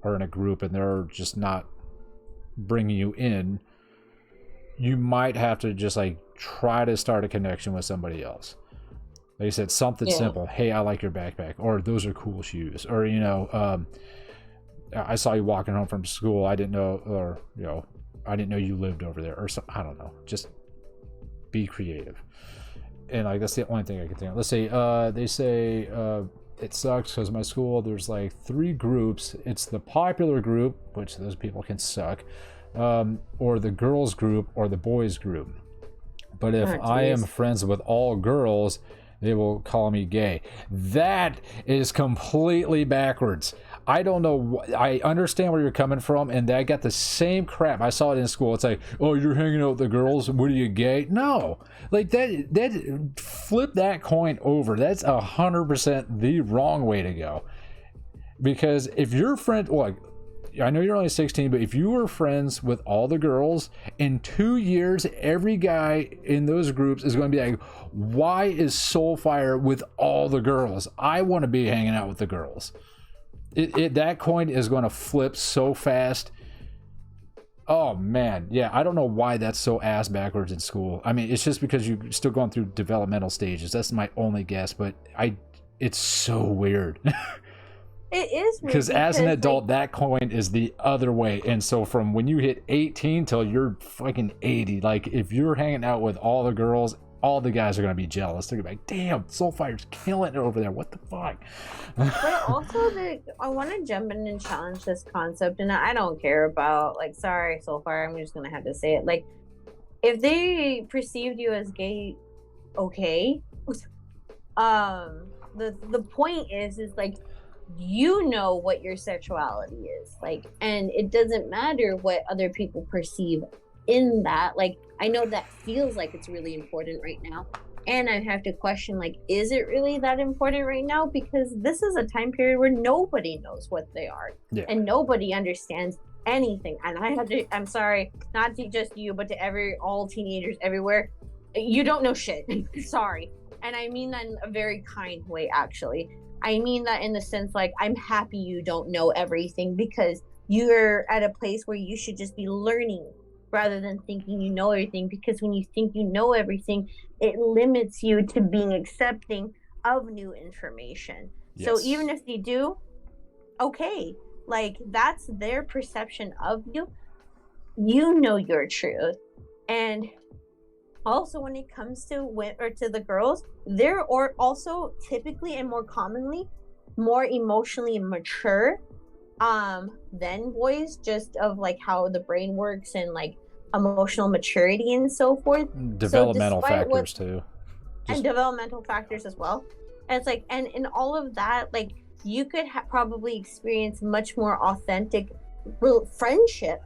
are in a group and they're just not bringing you in, you might have to just like try to start a connection with somebody else. Like I said, something simple. Hey, I like your backpack, or those are cool shoes, or I saw you walking home from school. I didn't know, or I didn't know you lived over there, or I don't know. Just be creative. And like that's the only thing I can think of. Let's say they say it sucks because my school there's like 3 groups. It's the popular group, which those people can suck, or the girls group, or the boys group. But if I am friends with all girls, they will call me gay. That is completely backwards. I don't know. I understand where you're coming from, and I got the same crap. I saw it in school. It's like, oh, you're hanging out with the girls. What are you, gay? No, like that. Flip that coin over. That's 100% the wrong way to go. Because if your friend, like, I know you're only 16, but if you were friends with all the girls, in 2 years, every guy in those groups is going to be like, why is Soulfire with all the girls? I want to be hanging out with the girls. That coin is going to flip so fast. Oh man, yeah, I don't know why that's so ass backwards in school. I mean, it's just because you're still going through developmental stages. That's my only guess, but it's so weird. It is weird because as an adult, that coin is the other way. And so from when you hit 18 till you're fucking 80, like if you're hanging out with all the girls, all the guys are going to be jealous. They're going to be like, damn, Soulfire's killing it over there. What the fuck? But also, I want to jump in and challenge this concept. And I don't care about, like, sorry, Soulfire, I'm just going to have to say it. Like, if they perceived you as gay, okay. The point is like, you know what your sexuality is. Like, and it doesn't matter what other people perceive in that. Like, I know that feels like it's really important right now, and I have to question, like, is it really that important right now? Because this is a time period where nobody knows what they are, and nobody understands anything. And I'm sorry, not to just you, but to all teenagers everywhere, you don't know shit. Sorry. And I mean that in a very kind way, actually. I mean that in the sense, like, I'm happy you don't know everything, because you're at a place where you should just be learning rather than thinking you know everything. Because when you think you know everything, it limits you to being accepting of new information. Yes. So even if you do, okay, like, that's their perception of you. You know your truth. And also, when it comes to the girls, they're also typically and more commonly more emotionally mature than boys, just of like how the brain works and like emotional maturity and so forth. Developmental factors too. And developmental factors as well. And it's like, and in all of that, like, you could probably experience much more authentic friendship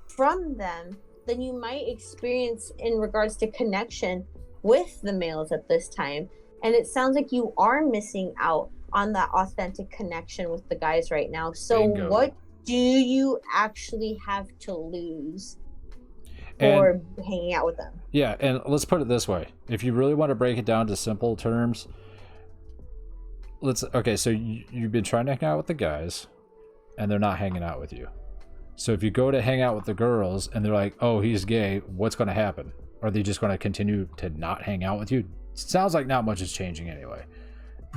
from them than you might experience in regards to connection with the males at this time. And it sounds like you are missing out on that authentic connection with the guys right now. So Bingo. What do you actually have to lose for hanging out with them? Yeah, and let's put it this way. If you really want to break it down to simple terms, so you've been trying to hang out with the guys, and they're not hanging out with you. So if you go to hang out with the girls and they're like, oh, he's gay, what's going to happen? Are they just going to continue to not hang out with you? Sounds like not much is changing anyway.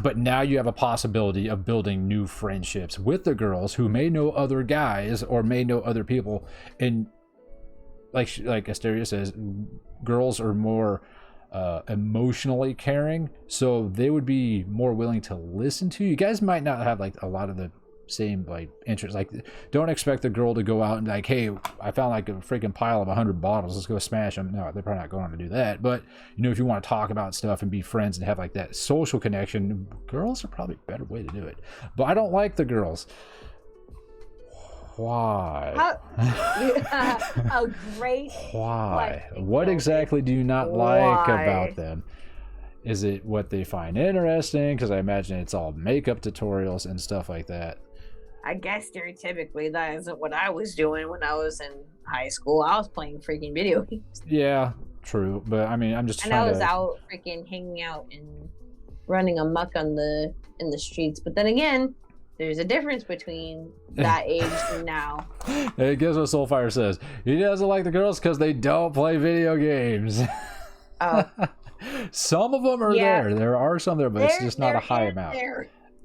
But now you have a possibility of building new friendships with the girls who may know other guys or may know other people. And like Asteria says, girls are more emotionally caring, so they would be more willing to listen to you. You guys might not have like a lot of the same like interest. Like, don't expect the girl to go out and like, hey, I found like a freaking pile of 100 bottles, let's go smash them. No, they're probably not going to do that. But you know, if you want to talk about stuff and be friends and have like that social connection, girls are probably a better way to do it. But I don't like the girls. Why? A great Why? question, What Joe. exactly do you not Why? like about them? Is it what they find interesting? Because I imagine it's all makeup tutorials and stuff like that. I guess stereotypically that isn't what I was doing when I was in high school. I was playing freaking video games. Yeah, true. But I mean, I'm just And trying I was to... out freaking hanging out and running amok in the streets. But then again, there's a difference between that age and now. Hey, guess what Soulfire says? He doesn't like the girls because they don't play video games. Oh. Some of them are there. There are some there, but it's just not a high amount.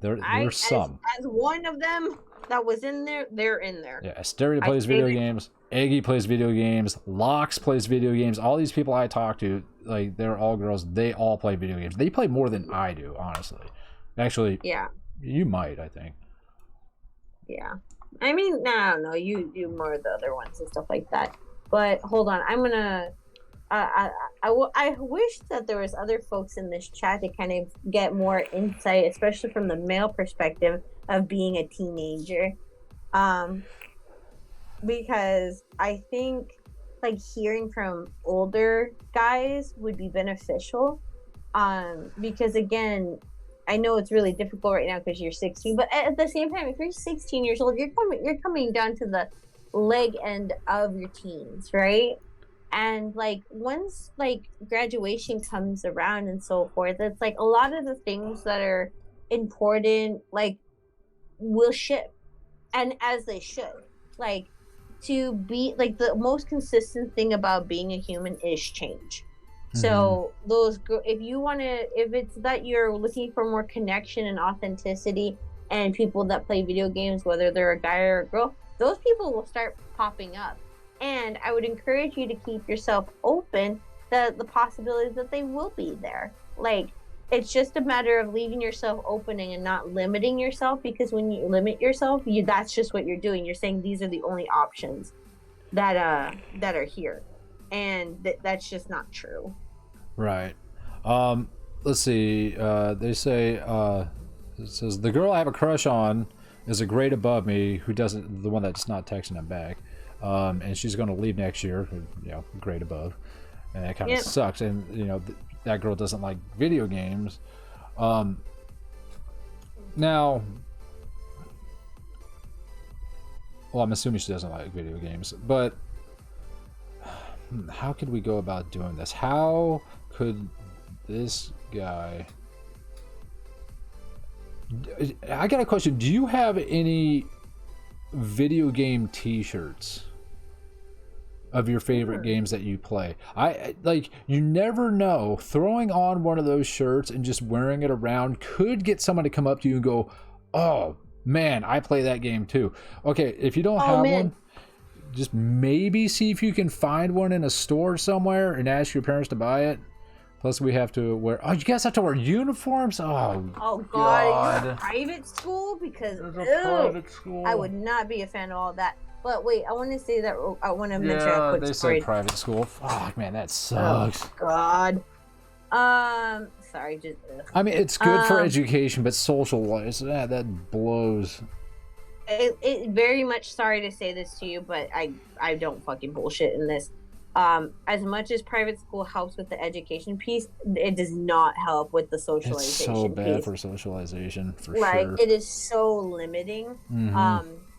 There's some. As one of them that was in there, they're in there. Yeah, Asteria plays video games. Eggy plays video games. Lox plays video games. All these people I talk to, like, they're all girls. They all play video games. They play more than I do, honestly. Actually, yeah, you might, I think. Yeah. I mean, no, I don't know. You do more of the other ones and stuff like that. But hold on. I'm going to... I wish that there was other folks in this chat to kind of get more insight, especially from the male perspective of being a teenager, because I think like hearing from older guys would be beneficial, because again, I know it's really difficult right now because you're 16, but at the same time, if you're 16 years old, you're coming down to the leg end of your teens, right? And like once like graduation comes around and so forth, it's like a lot of the things that are important like will shift, and as they should. Like to be like the most consistent thing about being a human is change. So if it's that you're looking for more connection and authenticity, and people that play video games, whether they're a guy or a girl, those people will start popping up. And I would encourage you to keep yourself open to the possibilities that they will be there. Like, it's just a matter of leaving yourself opening and not limiting yourself, because when you limit yourself, that's just what you're doing. You're saying these are the only options that are here. And that's just not true. Right. Let's see. They say, it says, the girl I have a crush on is a grade above me the one that's not texting him back. And she's going to leave next year, you know, grade above, and that kind of sucks. And you know, that girl doesn't like video games. Now, well, I'm assuming she doesn't like video games, but how could we go about doing this? How could this guy... I got a question. Do you have any video game t-shirts of your favorite games that you play? I like, you never know, throwing on one of those shirts and just wearing it around could get someone to come up to you and go, oh man, I play that game too. Okay, if you don't have one, just maybe see if you can find one in a store somewhere and ask your parents to buy it. Plus we have to wear, you guys have to wear uniforms? Oh God. Are you in private school? Because private school. I would not be a fan of all that. But wait, I want to say that I want to mention a quick story. They say private school. Fuck, man, that sucks. Oh God. Sorry. Just. I mean, it's good for education, but social-wise, that blows. It very much, sorry to say this to you, but I don't fucking bullshit in this. As much as private school helps with the education piece, it does not help with the socialization. It's so bad piece. For socialization, for like, sure. It is so limiting.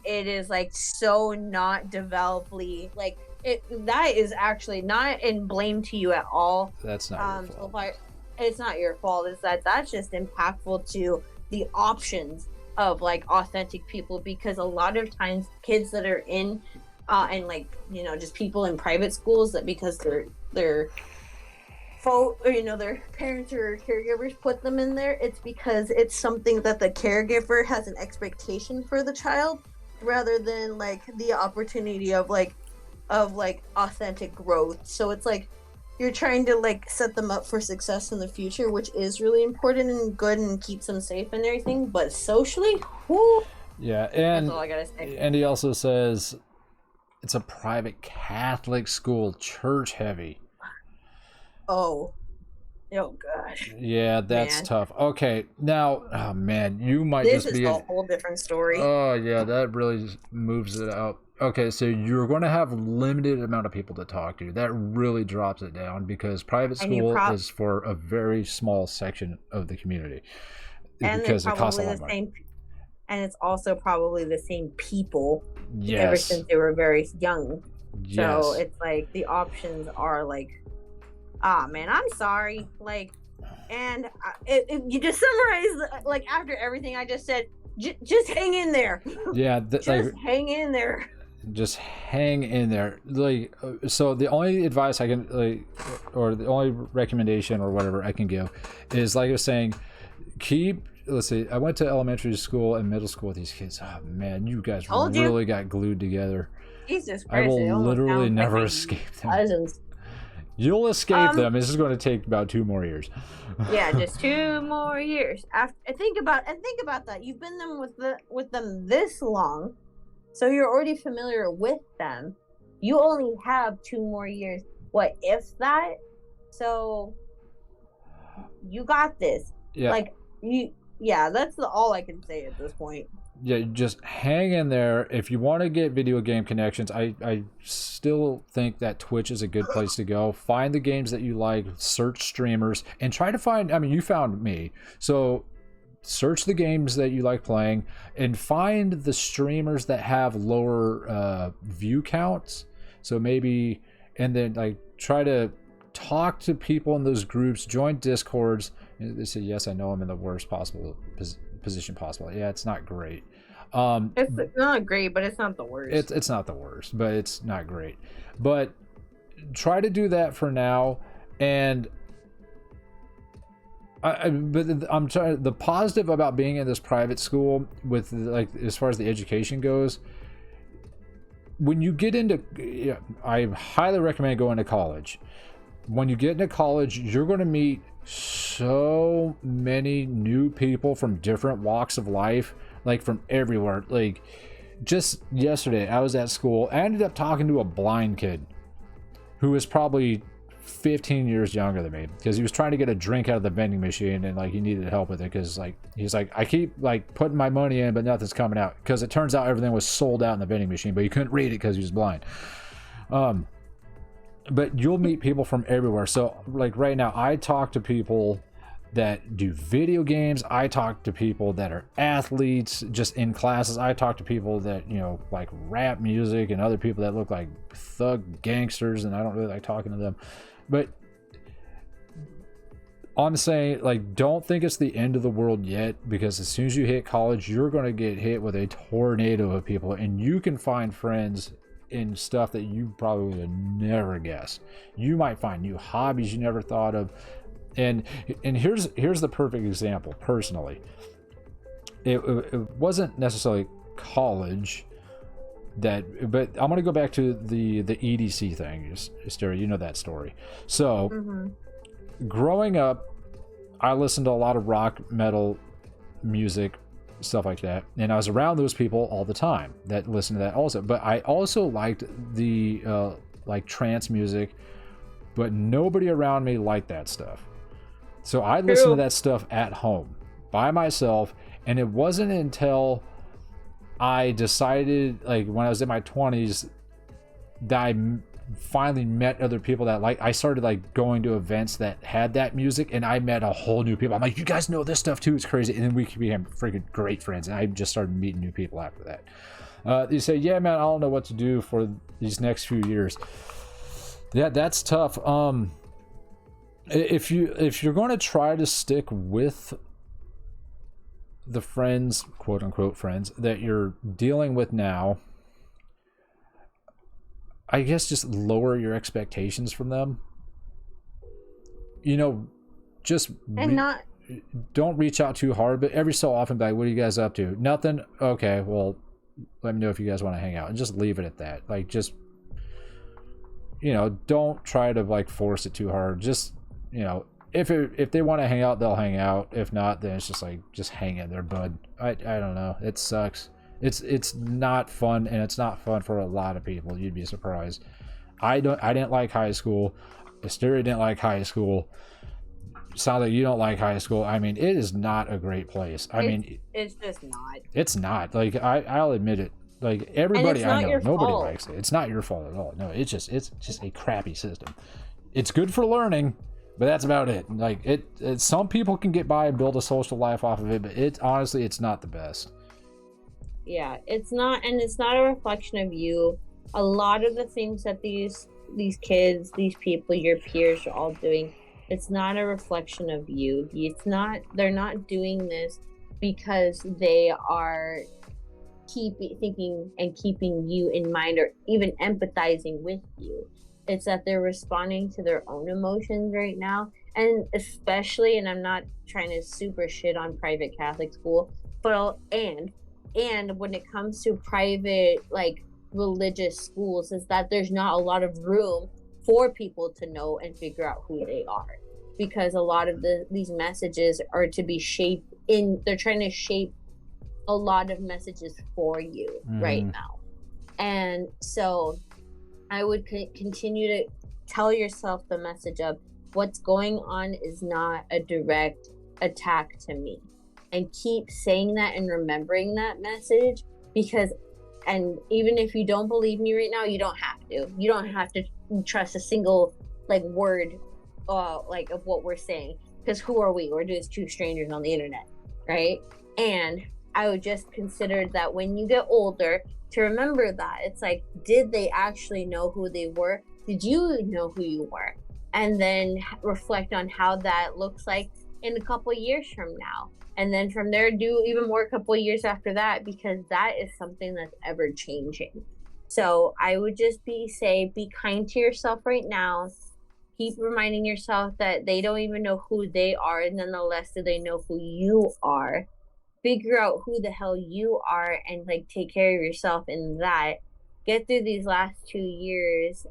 It is like so not developly, like that is actually not in blame to you at all. That's not your fault. It's not your fault. It's that's just impactful to the options of like authentic people, because a lot of times kids that are in and like, you know, just people in private schools, that because their parents or caregivers put them in there, it's because it's something that the caregiver has an expectation for the child, rather than like the opportunity of authentic growth. So it's like you're trying to like set them up for success in the future, which is really important and good and keeps them safe and everything. But socially, whoo, Yeah, That's all I gotta say. and he also says it's a private Catholic school, church heavy. Oh, oh gosh, Yeah, that's man, tough. Okay, now, oh man, you might this just is be. a whole different story. Oh yeah, that really just moves it out. Okay, so you're going to have limited amount of people to talk to. That really drops it down because private And you school prop, is for a very small section of the community and they're because it costs a probably lot the of money. same, and it's also probably the same people ever Yes. since they were very young. So Yes. it's like the options are like, ah, man, I'm sorry. Like, and if you just summarize, like, after everything I just said, just hang in there. Yeah, Just like hang in there. just hang in there. Like so the only advice I can like or the only recommendation or whatever I can give is like I was saying, keep let's see, I went to elementary school and middle school with these kids. Oh man, you guys Told you. really got glued together. Jesus I Christ, it will almost literally sounds like never my escape them. cousins. You'll escape them. This is going to take about 2 more years. Yeah, just 2 more years. After think about that. You've been with them this long, so you're already familiar with them. You only have 2 more years. What if that? So you got this. Yeah. Like you. Yeah, that's all I can say at this point. Yeah, just hang in there. If you want to get video game connections, I still think that Twitch is a good place to go. Find the games that you like, search streamers, and try to find, I mean, you found me. So search the games that you like playing and find the streamers that have lower view counts. So maybe, and then like try to talk to people in those groups, join Discords. And they say, yes, I know I'm in the worst possible position possible. Yeah, it's not great. It's not great, but it's not the worst. It's not the worst, but it's not great. But try to do that for now. And I'm trying. The positive about being in this private school, with like as far as the education goes, when you get into, I highly recommend going to college. When you get into college, you're going to meet so many new people from different walks of life, like from everywhere. Like just yesterday I was at school, I ended up talking to a blind kid who was probably 15 years younger than me because he was trying to get a drink out of the vending machine and like he needed help with it because like he's like, I keep like putting my money in but nothing's coming out, because it turns out everything was sold out in the vending machine but he couldn't read it because he was blind. But you'll meet people from everywhere. So like right now I talk to people that do video games, I talk to people that are athletes just in classes, I talk to people that, you know, like rap music, and other people that look like thug gangsters, and I don't really like talking to them. But I'm saying, like, don't think it's the end of the world yet, because as soon as you hit college, you're going to get hit with a tornado of people, and you can find friends in stuff that you probably would have never guessed. You might find new hobbies you never thought of. And here's the perfect example. Personally, it wasn't necessarily college that, but I'm going to go back to the EDC thing. Hysteria, you know that story. So growing up, I listened to a lot of rock, metal music, stuff like that, and I was around those people all the time that listened to that also. But I also liked the like trance music, but nobody around me liked that stuff. So I listened to that stuff at home by myself, and it wasn't until I decided, like when I was in my 20s, that I finally met other people that I started like going to events that had that music, and I met a whole new people. I'm like, you guys know this stuff too, it's crazy. And then we became freaking great friends, and I just started meeting new people after that. You say, yeah man, I don't know what to do for these next few years. Yeah, that's tough. If you're going to try to stick with the friends, quote unquote friends, that you're dealing with now, I guess just lower your expectations from them. You know, just don't reach out too hard, but every so often be like, what are you guys up to? Nothing. Okay, well, let me know if you guys want to hang out, and just leave it at that. Like, just, you know, don't try to like force it too hard. Just, you know, if they want to hang out, they'll hang out. If not, then it's just like, just hang in there, bud. I don't know. It sucks. It's not fun, and it's not fun for a lot of people. You'd be surprised. I didn't like high school. Asteria didn't like high school. Sounds like you don't like high school. I mean, it is not a great place. It's just not. It's not. Like I'll admit it. Like everybody I know, nobody fault. likes it. It's not your fault at all. No, it's just a crappy system. It's good for learning, but that's about it. Like it some people can get by and build a social life off of it, but honestly it's not the best. Yeah, it's not, and it's not a reflection of you. A lot of the things that these kids, these people, your peers are all doing, it's not a reflection of you. They're not doing this because they are thinking and keeping you in mind or even empathizing with you. It's that they're responding to their own emotions right now. And especially, and I'm not trying to super shit on private Catholic school, but and when it comes to private like religious schools, is that there's not a lot of room for people to know and figure out who they are, because a lot of these messages are to be shaped in, they're trying to shape a lot of messages for you right now. And so I would continue to tell yourself the message of what's going on is not a direct attack to me, and keep saying that and remembering that message, because, and even if you don't believe me right now, you don't have to trust a single like word like of what we're saying, because who are we? We're just two strangers on the internet, right? And I would just consider that when you get older, to remember that it's like, did they actually know who they were? Did you know who you were? And then reflect on how that looks like in a couple years from now. And then from there, do even more a couple years after that, because that is something that's ever changing. So I would just be kind to yourself right now. Keep reminding yourself that they don't even know who they are, and nonetheless do they know who you are. Figure out who the hell you are and like take care of yourself in that. Get through these last 2 years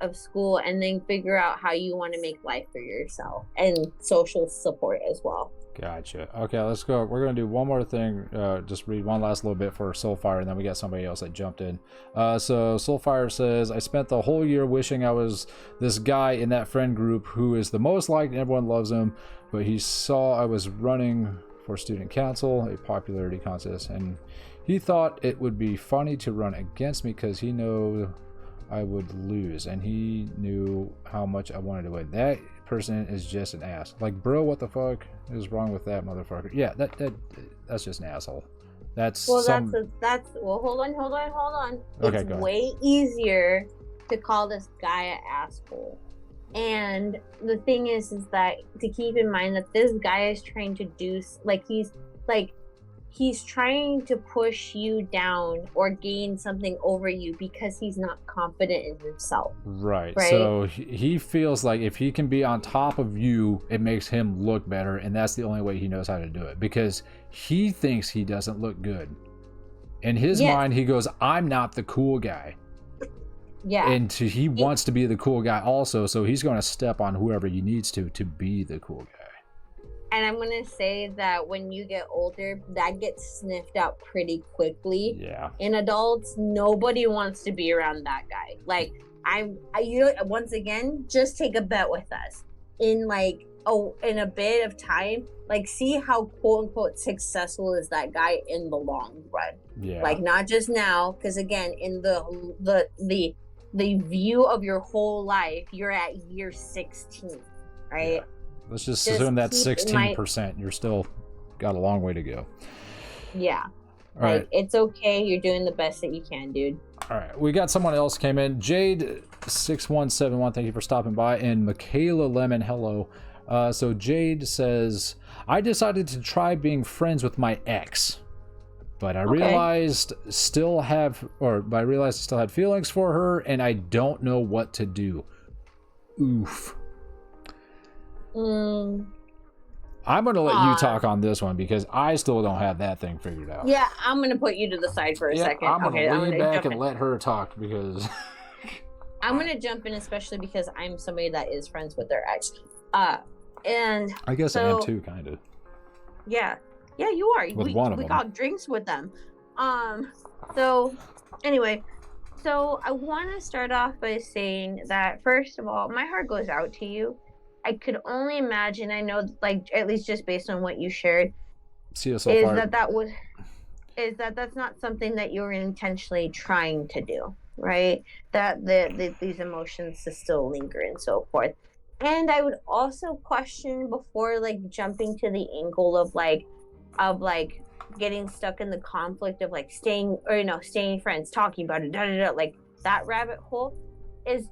of school, and then figure out how you want to make life for yourself and social support as well. Gotcha. Okay, let's go. We're going to do one more thing. Just read one last little bit for Soulfire, and then we got somebody else that jumped in. So Soulfire says, I spent the whole year wishing I was this guy in that friend group who is the most liked and everyone loves him, but he saw I was running for student council, a popularity contest, and he thought it would be funny to run against me because he knew I would lose, and he knew how much I wanted to win. That person is just an ass. Like, bro, what the fuck is wrong with that motherfucker? Yeah, that's just an asshole. That's well, hold on. Okay, it's way easier to call this guy an asshole. And the thing is that to keep in mind that this guy is trying to do, he's trying to push you down or gain something over you because he's not confident in himself. Right. So he feels like if he can be on top of you, it makes him look better, and that's the only way he knows how to do it, because he thinks he doesn't look good. In his mind, he goes, I'm not the cool guy. Yeah. And he wants to be the cool guy also, so he's going to step on whoever he needs to be the cool guy. And I'm going to say that when you get older, that gets sniffed out pretty quickly. Yeah. In adults, nobody wants to be around that guy. Like, once again, just take a bet with us. In a bit of time, like, see how quote unquote successful is that guy in the long run. Yeah. Like, not just now, because again, in the view of your whole life, you're at year 16, right? Yeah. Let's just assume that's 16%. You're still got a long way to go. Yeah. All right. It's okay. You're doing the best that you can, dude. All right. We got someone else came in. Jade6171, thank you for stopping by. And Michaela Lemon, hello. So Jade says, I decided to try being friends with my ex, but I realized I still had feelings for her, and I don't know what to do. Oof. I'm going to let you talk on this one because I still don't have that thing figured out. Yeah, I'm going to put you to the side for a second. I'm going to lean back and let her talk because... I'm going to jump in, especially because I'm somebody that is friends with their ex. And I guess I am too, kind of. Yeah. Yeah, you are. With one of them. We got drinks with them. So anyway, so I want to start off by saying that first of all, my heart goes out to you. I could only imagine. I know, like at least just based on what you shared, See you so is far. that that was is that that's not something that you're intentionally trying to do, right? That these emotions still linger and so forth. And I would also question before like jumping to the angle of like getting stuck in the conflict of like staying or staying friends, talking about it, like that rabbit hole is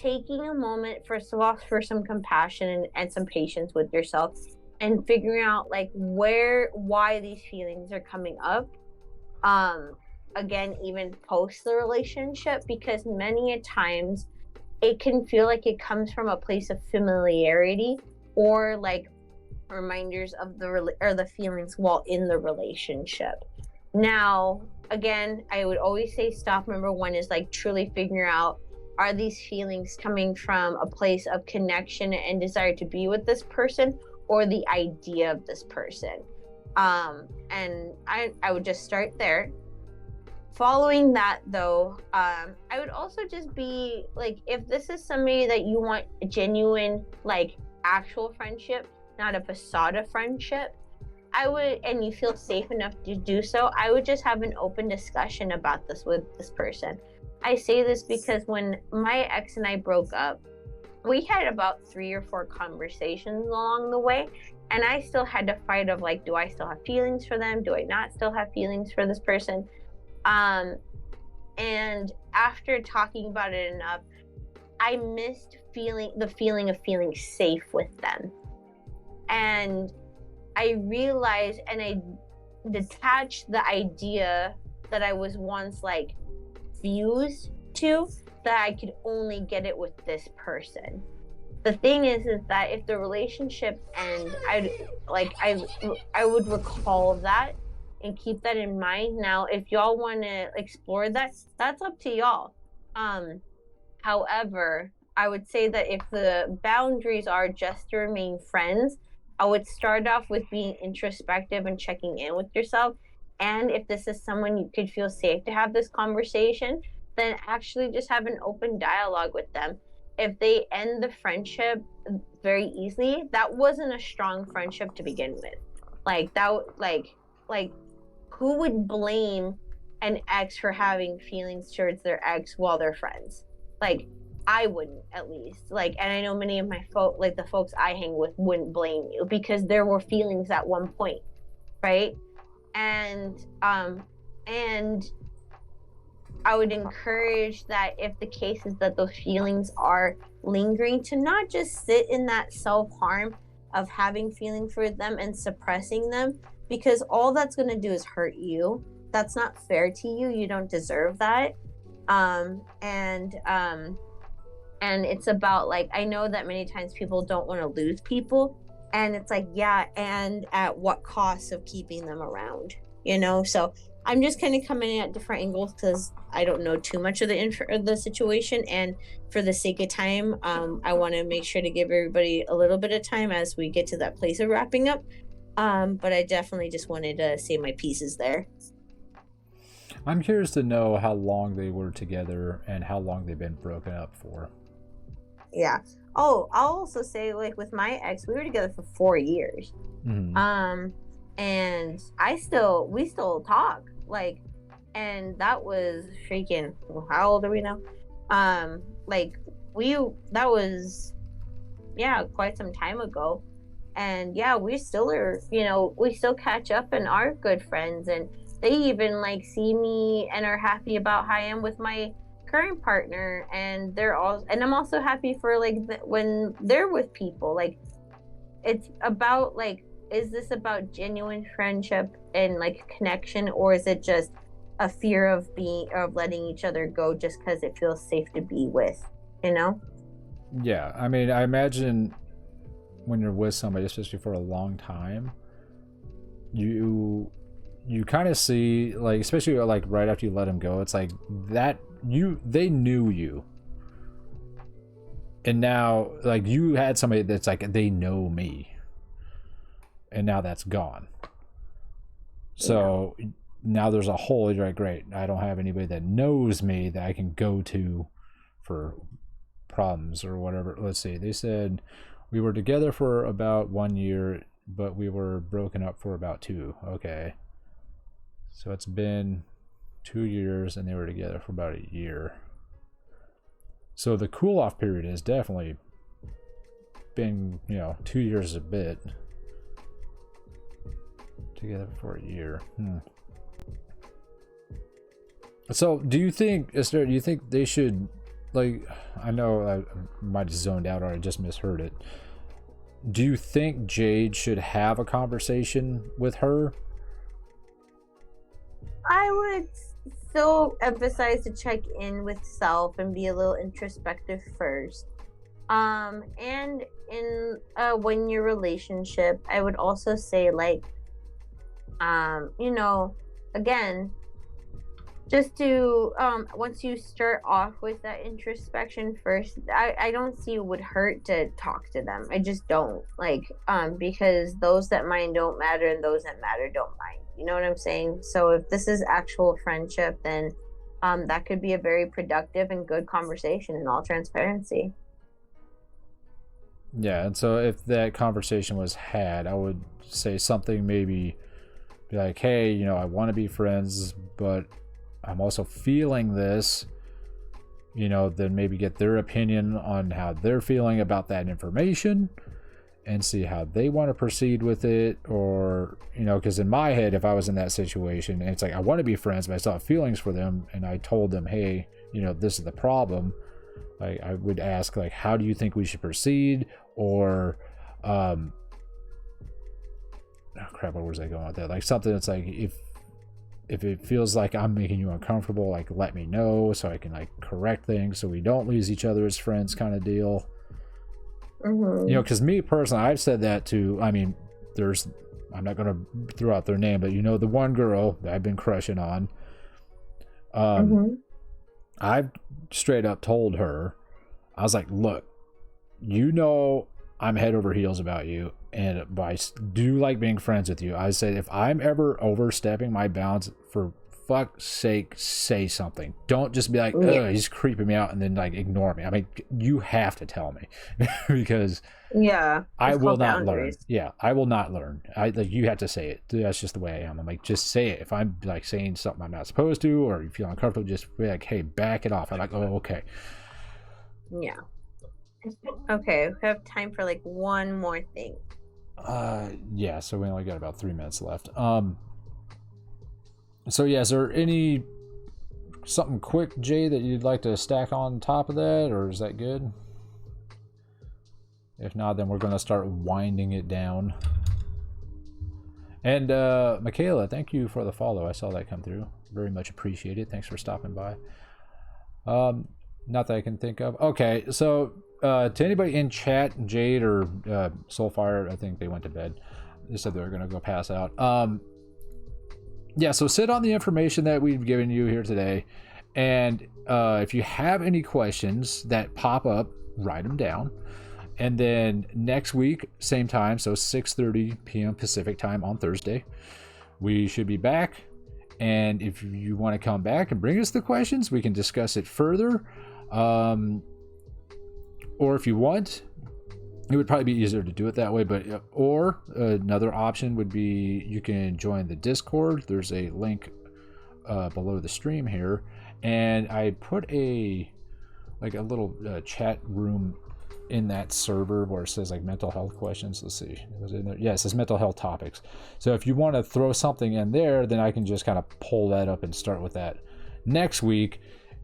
taking a moment first of all for some compassion and some patience with yourself and figuring out like why these feelings are coming up, um again even post the relationship, because many a times it can feel like it comes from a place of familiarity or like reminders of the feelings while in the relationship. Now, again, I would always say stop number one is like truly figuring out, are these feelings coming from a place of connection and desire to be with this person or the idea of this person? And I would just start there. Following that though, I would also just be like, if this is somebody that you want a genuine like actual friendship, not a facade of friendship, I would, and you feel safe enough to do so, I would just have an open discussion about this with this person. I say this because when my ex and I broke up, we had about 3 or 4 conversations along the way, and I still had to fight of like, do I still have feelings for them, do I not still have feelings for this person? um and after talking about it enough, I missed the feeling of feeling safe with them. And I realized and I detached the idea that I was once like fused to, that I could only get it with this person. The thing is that if the relationship ends, I would recall that and keep that in mind. Now, if y'all want to explore that, that's up to y'all. Um, However, I would say that if the boundaries are just to remain friends, I would start off with being introspective and checking in with yourself. And if this is someone you could feel safe to have this conversation, then actually just have an open dialogue with them. If they end the friendship very easily, that wasn't a strong friendship to begin with. Like that, like who would blame an ex for having feelings towards their ex while they're friends? Like I wouldn't, at least. Like, and I know many of my like the folks I hang with wouldn't blame you because there were feelings at one point, right? And and I would encourage that if the case is that those feelings are lingering, to not just sit in that self-harm of having feeling for them and suppressing them, because all that's going to do is hurt you. That's not fair to you. You don't deserve that. um and um and it's about like, I know that many times people don't want to lose people, and it's like, yeah, and at what cost of keeping them around, so I'm just kind of coming in at different angles because I don't know too much of the situation, and for the sake of time, I want to make sure to give everybody a little bit of time as we get to that place of wrapping up. But I definitely just wanted to say my pieces there. I'm curious to know how long they were together and how long they've been broken up for. Yeah. Oh, I'll also say, like, with my ex, we were together for 4 years. Mm-hmm. And we still talk, like, and that was freaking, how old are we now? Like, that was, yeah, quite some time ago. And yeah, we still are, we still catch up and are good friends. And they even like see me and are happy about how I am with my current partner. And and I'm also happy for like when they're with people. Like, it's about like, is this about genuine friendship and like connection, or is it just a fear of letting each other go just because it feels safe to be with, Yeah, I mean, I imagine when you're with somebody, especially for a long time, you kind of see, like, especially like right after you let them go, it's like that they knew you, and now like you had somebody that's like, they know me, and now that's gone. So now there's a hole. You're like, great, I don't have anybody that knows me that I can go to for problems or whatever. Let's see, they said we were together for about 1 year, but we were broken up for about 2. Okay, so it's been 2 years and they were together for about a year. So the cool off period has definitely been, 2 years a bit. Together for a year. So do you think, Esther, do you think they should, like, I know I might have zoned out or I just misheard it. Do you think Jade should have a conversation with her? I would still emphasize to check in with self and be a little introspective first. And in a 1-year relationship, I would also say, like, again, just to once you start off with that introspection first, I don't see it would hurt to talk to them. I just don't, like, because those that mind don't matter and those that matter don't mind, you know what I'm saying? So if this is actual friendship, then that could be a very productive and good conversation in all transparency. Yeah, and so if that conversation was had, I would say something, maybe be like, hey, I want to be friends, but I'm also feeling this, then maybe get their opinion on how they're feeling about that information and see how they want to proceed with it. Or, because in my head, if I was in that situation and it's like, I want to be friends, but I still have feelings for them, and I told them, hey, this is the problem, like, I would ask, like, how do you think we should proceed? Or, oh crap, where was I going with that? Like, something that's like, if it feels like I'm making you uncomfortable, like, let me know so I can, like, correct things so we don't lose each other as friends, kind of deal. Because me personally, I've said that to, I'm not going to throw out their name, but the one girl that I've been crushing on, I've straight up told her, I was like, look, I'm head over heels about you, and I do like being friends with you. I said, if I'm ever overstepping my bounds, for fuck's sake, say something. Don't just be like, oh, he's creeping me out, and then, like, ignore me. I mean, you have to tell me because I will not learn. Yeah, I will not learn. You have to say it. That's just the way I am. I'm like, just say it. If I'm, like, saying something I'm not supposed to, or you feel uncomfortable, just be like, hey, back it off. I'm like, oh, okay. Yeah. Okay, we have time for, like, one more thing. Yeah, so we only got about 3 minutes left. So yeah, is there something quick, Jay, that you'd like to stack on top of that, or is that good? If not, then we're gonna start winding it down. And Michaela, thank you for the follow. I saw that come through. Very much appreciated. Thanks for stopping by. Not that I can think of. Okay, so to anybody in chat, Jade or Soulfire, I think they went to bed. They said they were gonna go pass out. Yeah, so sit on the information that we've given you here today, and if you have any questions that pop up, write them down. And then next week, same time, so 6:30 p.m. Pacific time on Thursday, we should be back. And if you want to come back and bring us the questions, we can discuss it further. Or if you want, it would probably be easier to do it that way. But or another option would be you can join the Discord. There's a link below the stream here, and I put a little chat room in that server where it says, like, mental health questions. Let's see, was it in there? Yeah, it says mental health topics. So if you want to throw something in there, then I can just kind of pull that up and start with that next week,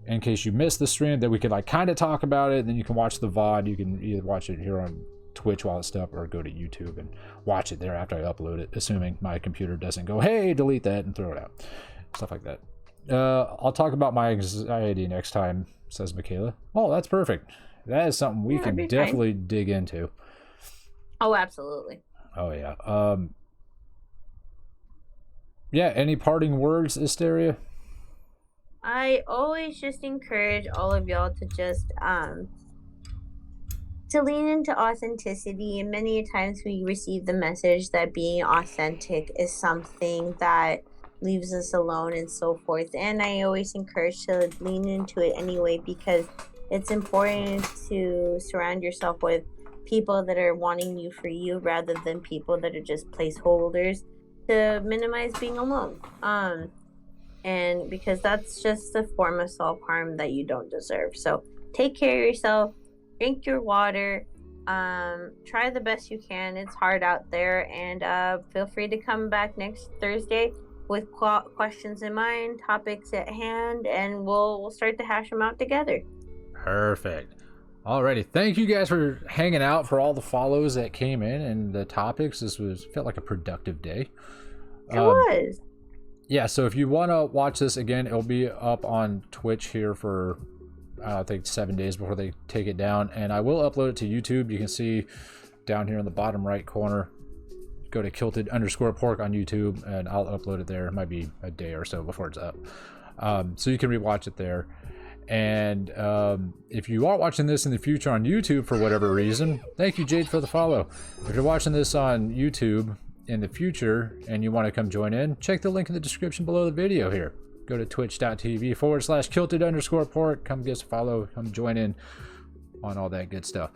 in case you missed the stream, that we could, like, kind of talk about it. Then you can watch the VOD. You can either watch it here on Twitch while it's up, or go to YouTube and watch it there after I upload it, assuming my computer doesn't go, hey, delete that and throw it out, stuff like that. I'll talk about my anxiety next time, says Michaela. Oh, that's perfect. That is something we can definitely dig into. Oh, absolutely. Oh, yeah. Yeah, any parting words, Hysteria? I always just encourage all of y'all to just to lean into authenticity. And many times we receive the message that being authentic is something that leaves us alone and so forth. And I always encourage to lean into it anyway, because it's important to surround yourself with people that are wanting you for you rather than people that are just placeholders to minimize being alone. And because that's just a form of self-harm that you don't deserve. So take care of yourself, drink your water, try the best you can. It's hard out there, and feel free to come back next Thursday with questions in mind, topics at hand, and we'll start to hash them out together. Perfect. Alrighty, thank you guys for hanging out, for all the follows that came in and the topics. This felt like a productive day. It was. Yeah, so if you want to watch this again, it'll be up on Twitch here for I think 7 days before they take it down, and I will upload it to YouTube. You can see down here in the bottom right corner, go to kilted_pork on YouTube, and I'll upload it there. It might be a day or so before it's up, so you can rewatch it there. And if you are watching this in the future on YouTube for whatever reason, thank you, Jade, for the follow. If you're watching this on YouTube in the future and you want to come join in, check the link in the description below the video here. Go to twitch.tv/kilted_pork. Come give us a follow. Come join in on all that good stuff.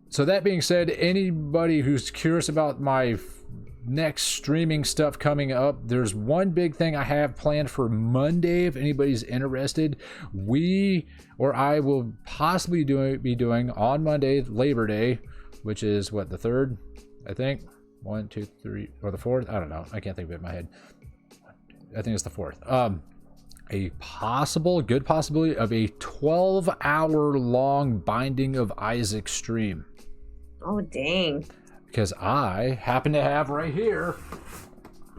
So that being said, anybody who's curious about my next streaming stuff coming up, there's one big thing I have planned for Monday. If anybody's interested, I will possibly be doing on Monday, Labor Day, which is what, the 3rd, I think. 1, 2, 3, or the 4th. I don't know. I can't think of it in my head. I think it's the 4th. A good possibility of a 12-hour long Binding of Isaac stream. Oh, dang. Because I happen to have right here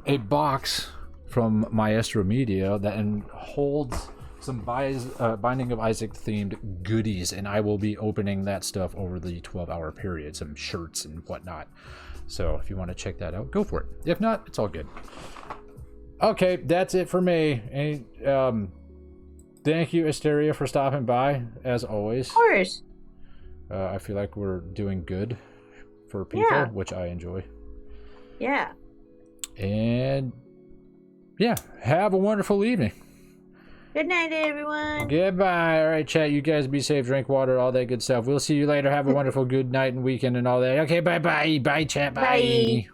a box from Maestro Media that holds some Binding of Isaac themed goodies, and I will be opening that stuff over the 12-hour period, some shirts and whatnot. So if you want to check that out, go for it. If not, it's all good. Okay, that's it for me. And, thank you, Asteria, for stopping by, as always. Of course. I feel like we're doing good for people, Yeah. which I enjoy. Yeah. And yeah, have a wonderful evening. Good night, everyone. Goodbye. All right, chat. You guys be safe, drink water, all that good stuff. We'll see you later. Have a wonderful good night and weekend and all that. Okay, bye-bye. Bye, chat. Bye. Bye.